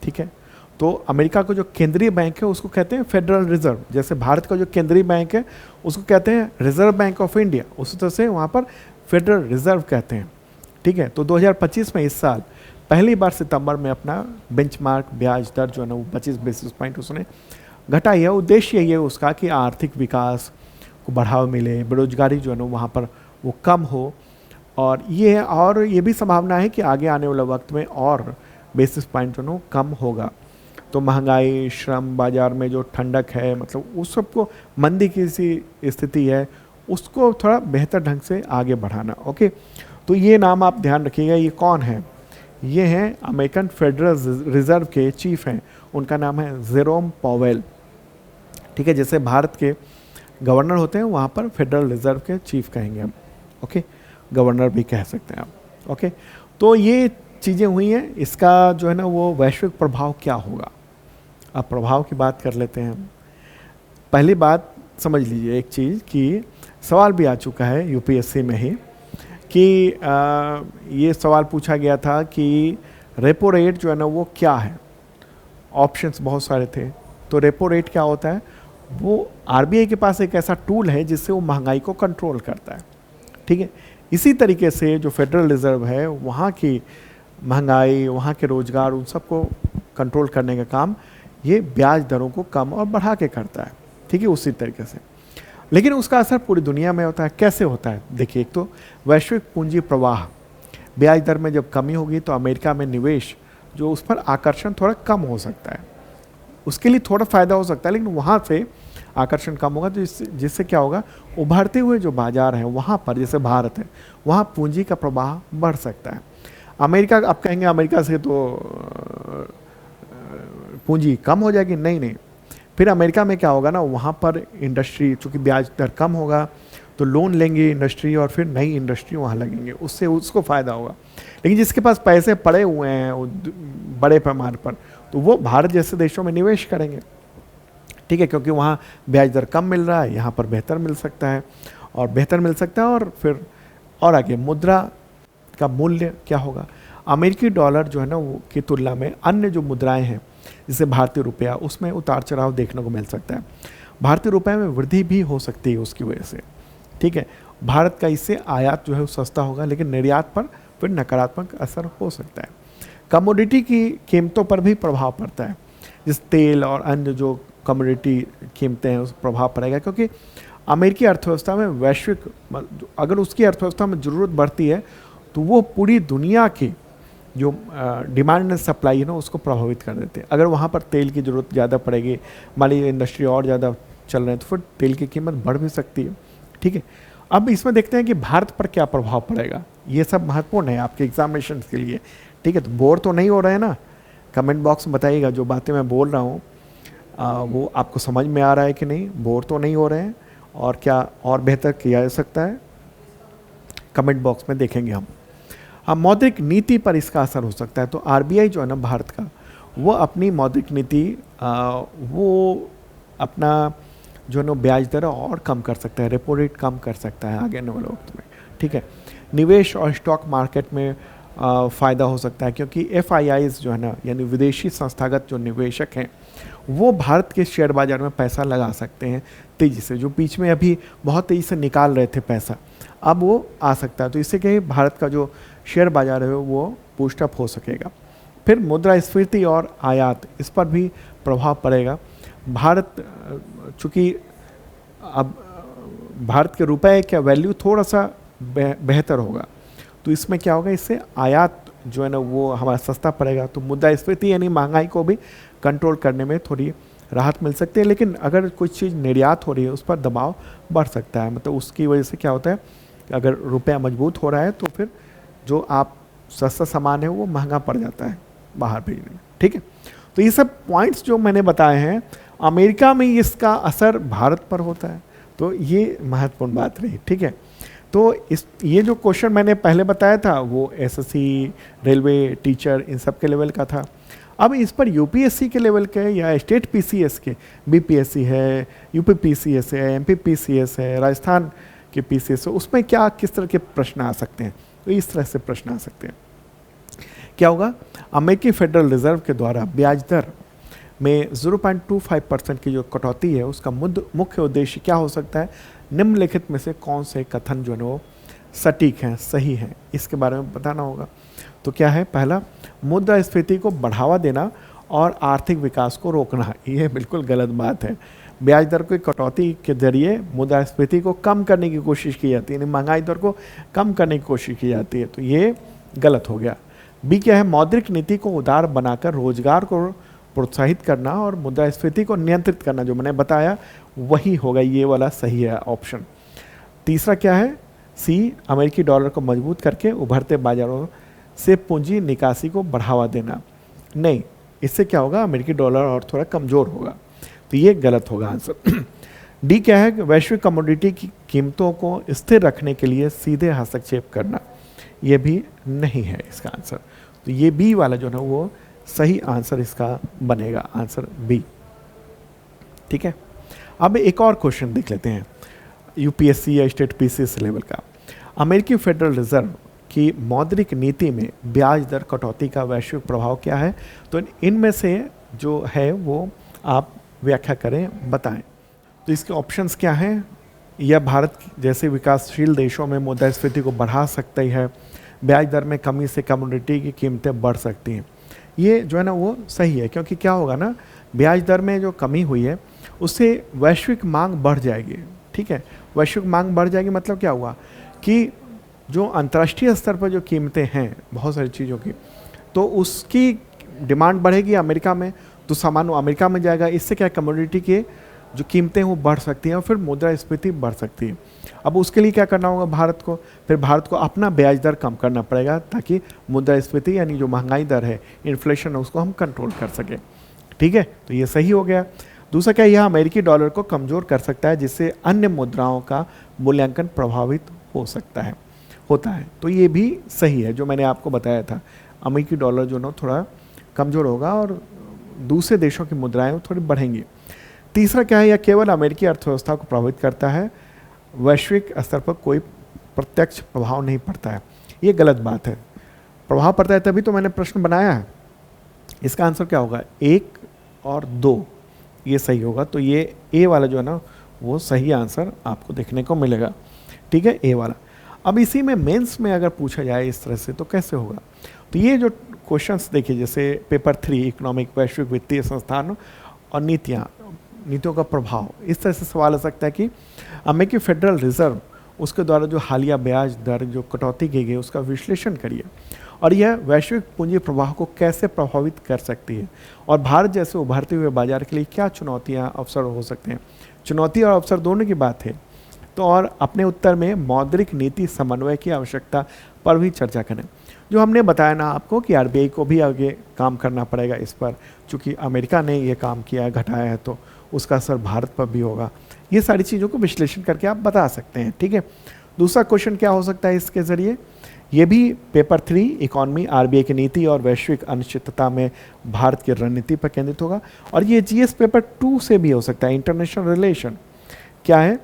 ठीक है, तो अमेरिका का जो केंद्रीय बैंक है उसको कहते हैं फेडरल रिजर्व। जैसे भारत का जो केंद्रीय बैंक है उसको कहते हैं रिजर्व बैंक ऑफ इंडिया, उसी तरह से वहाँ पर फेडरल रिजर्व कहते हैं। ठीक है, तो 2025 में इस साल पहली बार सितंबर में अपना बेंचमार्क ब्याज दर जो है ना वो 25 बेसिस पॉइंट उसने घटाई है। उद्देश्य यही है उसका कि आर्थिक विकास को बढ़ावा मिले, बेरोजगारी जो है ना वहाँ पर वो कम हो। और ये भी संभावना है कि आगे आने वाले वक्त में और बेसिस पॉइंट जो है कम होगा। तो महंगाई, श्रम बाजार में जो ठंडक है, मतलब उस सबको, मंदी की सी स्थिति है, उसको थोड़ा बेहतर ढंग से आगे बढ़ाना। ओके, तो ये नाम आप ध्यान रखिएगा। ये कौन है? ये हैं अमेरिकन फेडरल रिजर्व के चीफ हैं, उनका नाम है जेरोम पॉवेल। ठीक है, जैसे भारत के गवर्नर होते हैं वहाँ पर फेडरल रिजर्व के चीफ कहेंगे हम। ओके, गवर्नर भी कह सकते हैं आप। ओके, तो ये चीज़ें हुई हैं, इसका जो है ना वो वैश्विक प्रभाव क्या होगा। अब प्रभाव की बात कर लेते हैं हम। पहली बात समझ लीजिए एक चीज़ कि सवाल भी आ चुका है यूपीएससी में ही कि ये सवाल पूछा गया था कि रेपो रेट जो है ना वो क्या है। ऑप्शंस बहुत सारे थे। तो रेपो रेट क्या होता है? वो आरबीआई के पास एक ऐसा टूल है जिससे वो महंगाई को कंट्रोल करता है। ठीक है, इसी तरीके से जो फेडरल रिजर्व है वहाँ की महंगाई, वहाँ के रोजगार, उन सबको कंट्रोल करने का काम ये ब्याज दरों को कम और बढ़ा के करता है। ठीक है, उसी तरीके से। लेकिन उसका असर पूरी दुनिया में होता है। कैसे होता है? देखिए, एक तो वैश्विक पूंजी प्रवाह, ब्याज दर में जब कमी होगी तो अमेरिका में निवेश जो उस पर आकर्षण थोड़ा कम हो सकता है, उसके लिए थोड़ा फ़ायदा हो सकता है, लेकिन वहाँ से आकर्षण कम होगा तो जिससे क्या होगा, उभरते हुए जो बाजार हैं वहाँ पर, जैसे भारत है, वहाँ पूंजी का प्रवाह बढ़ सकता है। अमेरिका, आप कहेंगे अमेरिका से तो पूंजी कम हो जाएगी, नहीं। फिर अमेरिका में क्या होगा ना, वहाँ पर इंडस्ट्री, चूँकि ब्याज दर कम होगा तो लोन लेंगे इंडस्ट्री और फिर नई इंडस्ट्री वहाँ लगेंगे, उससे उसको फ़ायदा होगा। लेकिन जिसके पास पैसे पड़े हुए हैं बड़े पैमाने पर, तो वो भारत जैसे देशों में निवेश करेंगे। ठीक है, क्योंकि वहाँ ब्याज दर कम मिल रहा है, यहाँ पर बेहतर मिल सकता है और बेहतर मिल सकता है। और फिर और आगे मुद्रा का मूल्य क्या होगा? अमेरिकी डॉलर जो है ना वो की तुलना में अन्य जो मुद्राएं हैं जैसे भारतीय रुपया, उसमें उतार चढ़ाव देखने को मिल सकता है। भारतीय रुपये में वृद्धि भी हो सकती है उसकी वजह से, ठीक है। भारत का इससे आयात जो है वो सस्ता होगा, लेकिन निर्यात पर फिर नकारात्मक असर हो सकता है। कमोडिटी की कीमतों पर भी प्रभाव पड़ता है, जिस तेल और अन्य जो कमोडिटी कीमतें हैं उस पर प्रभाव पड़ेगा, क्योंकि अमेरिकी अर्थव्यवस्था में वैश्विक, अगर उसकी अर्थव्यवस्था में ज़रूरत बढ़ती है तो वो पूरी दुनिया की जो डिमांड एंड सप्लाई है ना उसको प्रभावित कर देते हैं। अगर वहाँ पर तेल की ज़रूरत ज़्यादा पड़ेगी, मान लीजिए इंडस्ट्री और ज़्यादा चल रहे हैं, तो फिर तेल की कीमत बढ़ भी सकती है, ठीक है। अब इसमें देखते हैं कि भारत पर क्या प्रभाव पड़ेगा। ये सब महत्वपूर्ण है आपके एग्जामिनेशन के लिए, ठीक है। तो बोर तो नहीं हो रहे हैं ना? कमेंट बॉक्स में बताइएगा जो बातें मैं बोल रहा हूँ वो आपको समझ में आ रहा है कि नहीं, बोर तो नहीं हो रहे हैं, और क्या और बेहतर किया जा सकता है, कमेंट बॉक्स में देखेंगे हम। मौद्रिक नीति पर इसका असर हो सकता है। तो आरबीआई जो है ना भारत का, वो अपनी मौद्रिक नीति वो अपना जो है ना ब्याज दर और कम कर सकता है, रेपो रेट कम कर सकता है आगे आने वाले वक्त में, ठीक है। निवेश और स्टॉक मार्केट में फ़ायदा हो सकता है, क्योंकि FIIs जो है ना, यानी विदेशी संस्थागत जो निवेशक हैं, वो भारत के शेयर बाज़ार में पैसा लगा सकते हैं तेज़ी से। जो बीच में अभी बहुत तेज़ी से निकाल रहे थे पैसा, अब वो आ सकता है। तो इससे क्या है, भारत का जो शेयर बाज़ार है वो बूस्टअप हो सकेगा। फिर मुद्रास्फीति और आयात, इस पर भी प्रभाव पड़ेगा। भारत चूँकि अब भारत के रुपए का वैल्यू थोड़ा सा बेहतर होगा, तो इसमें क्या होगा, इससे आयात जो है ना वो हमारा सस्ता पड़ेगा। तो मुद्रास्फीति यानी महंगाई को भी कंट्रोल करने में थोड़ी राहत मिल सकती है। लेकिन अगर कोई चीज़ निर्यात हो रही है उस पर दबाव बढ़ सकता है, मतलब उसकी वजह से क्या होता है, अगर रुपया मजबूत हो रहा है तो फिर जो आप सस्ता सामान है वो महंगा पड़ जाता है बाहर भेजने में, ठीक है। तो ये सब पॉइंट्स जो मैंने बताए हैं, अमेरिका में इसका असर भारत पर होता है, तो ये महत्वपूर्ण बात रही, ठीक है। तो ये जो क्वेश्चन मैंने पहले बताया था वो SSC, रेलवे, टीचर, इन सब के लेवल का था। अब इस पर UPSC के लेवल के या स्टेट PCS के, BPSC है, UP PCS है, MP PCS है, राजस्थान के PCS है, उसमें क्या किस तरह के प्रश्न आ सकते हैं, तो इस तरह से प्रश्न आ सकते हैं। क्या होगा, अमेरिकी फेडरल रिजर्व के द्वारा ब्याज दर में 0.25% की जो कटौती है उसका मुख्य उद्देश्य क्या हो सकता है, निम्नलिखित में से कौन से कथन जो है वो सटीक हैं, सही हैं, इसके बारे में बताना होगा। तो क्या है, पहला, मुद्रास्फीति को बढ़ावा देना और आर्थिक विकास को रोकना। ये बिल्कुल गलत बात है। ब्याज दर की कटौती के जरिए मुद्रास्फीति को कम करने की कोशिश की जाती है, यानी महंगाई दर को कम करने की कोशिश की जाती है, तो ये गलत हो गया। बी क्या है, मौद्रिक नीति को उदार बनाकर रोजगार को प्रोत्साहित करना और मुद्रास्फीति को नियंत्रित करना, जो मैंने बताया वही होगा, ये वाला सही है ऑप्शन। तीसरा क्या है, सी, अमेरिकी डॉलर को मजबूत करके उभरते बाजारों से पूंजी निकासी को बढ़ावा देना। नहीं, इससे क्या होगा, अमेरिकी डॉलर और थोड़ा कमज़ोर होगा, तो ये गलत होगा आंसर। डी क्या है, वैश्विक कमोडिटी की कीमतों को स्थिर रखने के लिए सीधे हस्तक्षेप करना, ये भी नहीं है इसका आंसर। तो ये बी वाला जो है वो सही आंसर इसका बनेगा, आंसर बी, ठीक है। अब एक और क्वेश्चन देख लेते हैं UPSC या स्टेट PCS लेवल का। अमेरिकी फेडरल रिजर्व की मौद्रिक नीति में ब्याज दर कटौती का वैश्विक प्रभाव क्या है, तो इनमें से जो है वो आप व्याख्या करें, बताएं। तो इसके ऑप्शंस क्या हैं, यह भारत जैसे विकासशील देशों में मुद्रास्फीति को बढ़ा सकती है, ब्याज दर में कमी से कमोडिटी की कीमतें बढ़ सकती हैं। ये जो है ना वो सही है, क्योंकि क्या होगा ना, ब्याज दर में जो कमी हुई है उससे वैश्विक मांग बढ़ जाएगी, ठीक है। वैश्विक मांग बढ़ जाएगी मतलब क्या हुआ कि जो अंतर्राष्ट्रीय स्तर पर जो कीमतें हैं बहुत सारी चीज़ों की, तो उसकी डिमांड बढ़ेगी अमेरिका में, तो सामान अमेरिका में जाएगा। इससे क्या, कमोडिटी के जो कीमतें वो बढ़ सकती हैं और फिर मुद्रास्फीति बढ़ सकती है। अब उसके लिए क्या करना होगा भारत को, फिर भारत को अपना ब्याज दर कम करना पड़ेगा ताकि मुद्रास्फीति यानी जो महंगाई दर है, इन्फ्लेशन है, उसको हम कंट्रोल कर सकें, ठीक है। तो ये सही हो गया। दूसरा क्या, यह अमेरिकी डॉलर को कमज़ोर कर सकता है, जिससे अन्य मुद्राओं का मूल्यांकन प्रभावित हो सकता है, होता है। तो ये भी सही है, जो मैंने आपको बताया था, अमेरिकी डॉलर जो ना थोड़ा कमज़ोर होगा और दूसरे देशों की मुद्राएं थोड़ी बढ़ेंगी। तीसरा क्या है, यह केवल अमेरिकी अर्थव्यवस्था को प्रभावित करता है, वैश्विक स्तर पर कोई प्रत्यक्ष प्रभाव नहीं पड़ता है। ये गलत बात है। प्रभाव पड़ता है तभी तो मैंने प्रश्न बनाया है। इसका आंसर क्या होगा, 1 और 2, ये सही होगा। तो ये ए वाला जो है ना वो सही आंसर आपको देखने को मिलेगा। ठीक है, ए वाला। अब इसी में मेंस में अगर पूछा जाए इस तरह से तो कैसे होगा, तो ये जो क्वेश्चंस देखिए, जैसे पेपर 3 इकोनॉमिक, वैश्विक वित्तीय संस्थान और नीतियों का प्रभाव, इस तरह से सवाल आ सकता है कि अमेरिकी फेडरल रिजर्व उसके द्वारा जो हालिया ब्याज दर जो कटौती की गई उसका विश्लेषण करिए और यह वैश्विक पूंजी प्रवाह को कैसे प्रभावित कर सकती है और भारत जैसे उभरते हुए बाजार के लिए क्या चुनौतियां अवसर हो सकते हैं। चुनौती और अवसर दोनों की बात है। तो और अपने उत्तर में मौद्रिक नीति समन्वय की आवश्यकता पर भी चर्चा करें। जो हमने बताया ना आपको कि आरबीआई को भी आगे काम करना पड़ेगा इस पर, चूँकि अमेरिका ने ये काम किया है, घटाया है, तो उसका असर भारत पर भी होगा। ये सारी चीज़ों को विश्लेषण करके आप बता सकते हैं। ठीक है, दूसरा क्वेश्चन क्या हो सकता है इसके ज़रिए, ये भी पेपर 3 इकोनॉमी, आरबीआई की नीति और वैश्विक अनिश्चितता में भारत की रणनीति पर केंद्रित होगा। और ये जीएस पेपर 2 से भी हो सकता है, इंटरनेशनल रिलेशन क्या है,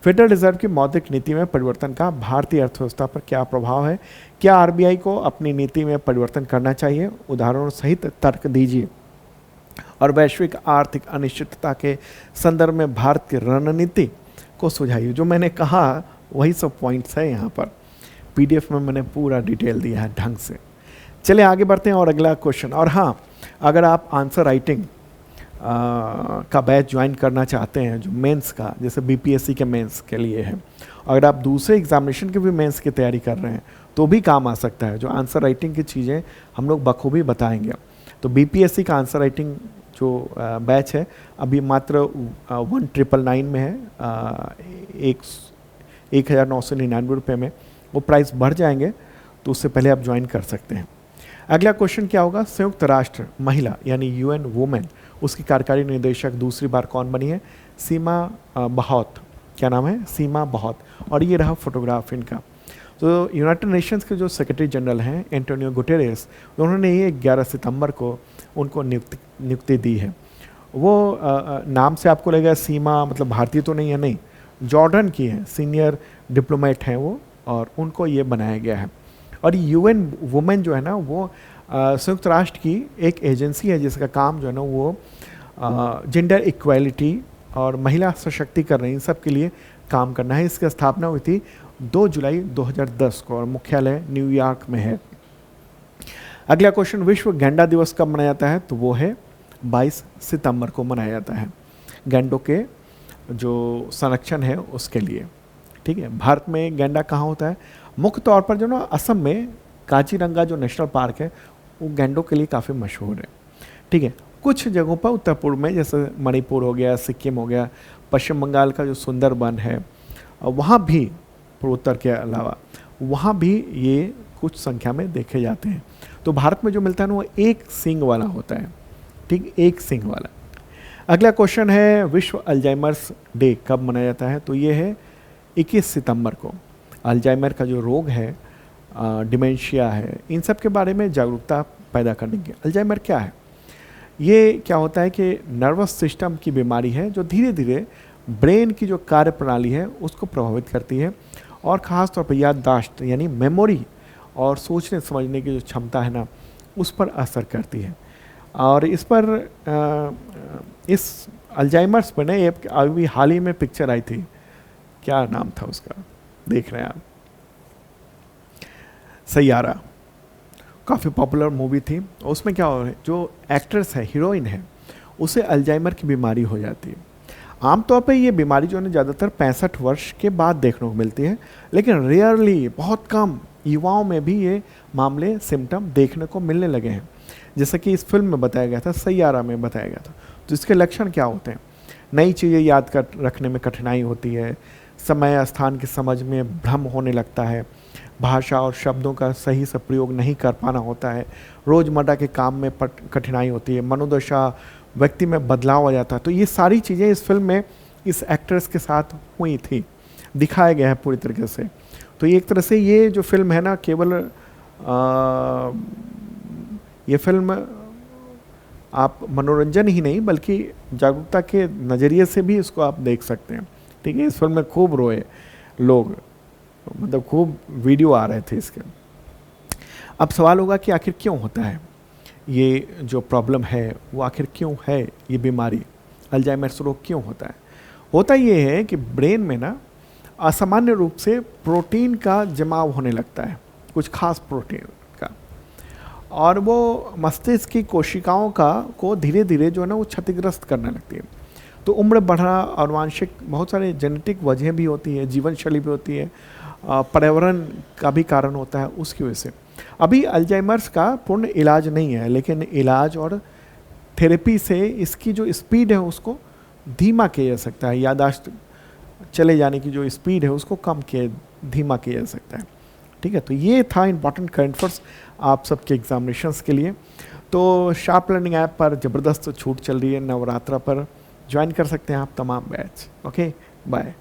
फेडरल रिजर्व की मौद्रिक नीति में परिवर्तन का भारतीय अर्थव्यवस्था पर क्या प्रभाव है, क्या आरबीआई को अपनी नीति में परिवर्तन करना चाहिए, उदाहरणों सहित तर्क दीजिए। और वैश्विक आर्थिक अनिश्चितता के संदर्भ में भारत की रणनीति को सुझाइए। जो मैंने कहा वही सब पॉइंट्स है यहाँ पर, पीडीएफ में मैंने पूरा डिटेल दिया है ढंग से। चलिए आगे बढ़ते हैं और अगला क्वेश्चन। और हाँ, अगर आप आंसर राइटिंग का बैच ज्वाइन करना चाहते हैं जो मेंस का, जैसे बीपीएससी के मेंस के लिए है, अगर आप दूसरे एग्जामिनेशन के भी मेंस की तैयारी कर रहे हैं तो भी काम आ सकता है। जो आंसर राइटिंग की चीज़ें हम लोग बखूबी बताएंगे। तो बीपीएससी का आंसर राइटिंग जो बैच है अभी मात्र 1999 में है, 1999 रुपये में। वो प्राइस बढ़ जाएंगे तो उससे पहले आप ज्वाइन कर सकते हैं। अगला क्वेश्चन क्या होगा, संयुक्त राष्ट्र महिला यानी यूएन वुमेन, उसकी कार्यकारी निदेशक दूसरी बार कौन बनी है, सीमा बहौत। क्या नाम है, सीमा बहौत। और ये रहा फोटोग्राफ इनका। तो यूनाइटेड नेशंस के जो सेक्रेटरी जनरल हैं एंटोनियो गुटेरेस, उन्होंने ये 11 सितंबर को उनको नियुक्ति दी है। वो नाम से आपको लगेगा सीमा मतलब भारतीय तो नहीं है, नहीं, जॉर्डन की है, सीनियर डिप्लोमेट हैं वो, और उनको ये बनाया गया है। और यूएन वुमेन जो है ना वो संयुक्त राष्ट्र की एक एजेंसी है जिसका काम जो है ना वो जेंडर इक्वालिटी और महिला सशक्तिकरण इन सब के लिए काम करना है। इसकी स्थापना हुई थी 2 जुलाई 2010 को और मुख्यालय न्यूयॉर्क में है। अगला क्वेश्चन, विश्व गैंडा दिवस कब मनाया जाता है, तो वो है 22 सितंबर को मनाया जाता है, गैंडों के जो संरक्षण है उसके लिए। ठीक है, भारत में गैंडा कहाँ होता है, मुख्य तौर पर जो ना असम में काजीरंगा जो नेशनल पार्क है वो गैंडों के लिए काफ़ी मशहूर है। ठीक है, कुछ जगहों पर उत्तर पूर्व में जैसे मणिपुर हो गया, सिक्किम हो गया, पश्चिम बंगाल का जो सुंदरबन है वहाँ भी, पूर्वोत्तर के अलावा वहाँ भी ये कुछ संख्या में देखे जाते हैं। तो भारत में जो मिलता है ना वो एक सींग वाला होता है। ठीक, एक सींग वाला। अगला क्वेश्चन है, विश्व अल्जाइमर्स डे कब मनाया जाता है, तो ये है 21 सितंबर को। अल्जाइमर का जो रोग है, डिमेंशिया है, इन सब के बारे में जागरूकता पैदा करने की। अल्जाइमर क्या है, ये क्या होता है कि नर्वस सिस्टम की बीमारी है जो धीरे धीरे ब्रेन की जो कार्य प्रणाली है उसको प्रभावित करती है और ख़ास तौर पर याददाश्त यानी मेमोरी और सोचने समझने की जो क्षमता है ना उस पर असर करती है। और इस पर इस अल्जाइमर्स पर ने अभी हाल ही में पिक्चर आई थी, क्या नाम था उसका, देख रहे हैं आप, सैयारा, काफ़ी पॉपुलर मूवी थी। उसमें क्या हो रहा है, जो एक्ट्रेस है, हीरोइन है, उसे अल्जाइमर की बीमारी हो जाती है। आमतौर पर ये बीमारी जो है ज़्यादातर 65 वर्ष के बाद देखने को मिलती है, लेकिन रेयरली, बहुत कम युवाओं में भी ये मामले सिम्टम देखने को मिलने लगे हैं, जैसा कि इस फिल्म में बताया गया था, सैयारा में बताया गया था। तो इसके लक्षण क्या होते हैं, नई चीज़ें याद कर रखने में कठिनाई होती है, समय स्थान की समझ में भ्रम होने लगता है, भाषा और शब्दों का सही से प्रयोग नहीं कर पाना होता है, रोज़मर्रा के काम में कठिनाई होती है, मनोदशा व्यक्ति में बदलाव आ जाता है। तो ये सारी चीज़ें इस फिल्म में इस एक्ट्रेस के साथ हुई थी, दिखाया गया है पूरी तरीके से। तो एक तरह से ये जो फिल्म है ना, केवल ये फिल्म आप मनोरंजन ही नहीं बल्कि जागरूकता के नज़रिए से भी इसको आप देख सकते हैं। ठीक है, इस फिल्म में खूब रोए लोग, मतलब खूब वीडियो आ रहे थे इसके। अब सवाल होगा कि आखिर क्यों होता है ये जो प्रॉब्लम है, वो आखिर क्यों है ये बीमारी, अल्जाइमर्स रोग क्यों होता है? होता ये है कि ब्रेन में ना असामान्य रूप से प्रोटीन का जमाव होने लगता है, कुछ खास प्रोटीन का, और वो मस्तिष्क की कोशिकाओं का को धीरे धीरे जो है ना वो क्षतिग्रस्त करने लगती है। तो उम्र बढ़ना, अनुवांशिक बहुत सारे जेनेटिक वजह भी होती है, जीवन शैली भी होती है, पर्यावरण का भी कारण होता है उसकी वजह से। अभी अल्जाइमर्स का पूर्ण इलाज नहीं है, लेकिन इलाज और थेरेपी से इसकी जो स्पीड है उसको धीमा किया जा सकता है, याददाश्त चले जाने की जो स्पीड है उसको कम किया, धीमा किया जा सकता है। ठीक है, तो ये था इंपॉर्टेंट करंट अफेयर्स आप सबके एग्जामिनेशंस के लिए। तो शार्प लर्निंग ऐप पर ज़बरदस्त छूट चल रही है, नवरात्रा पर ज्वाइन कर सकते हैं आप तमाम बैच। Okay, bye.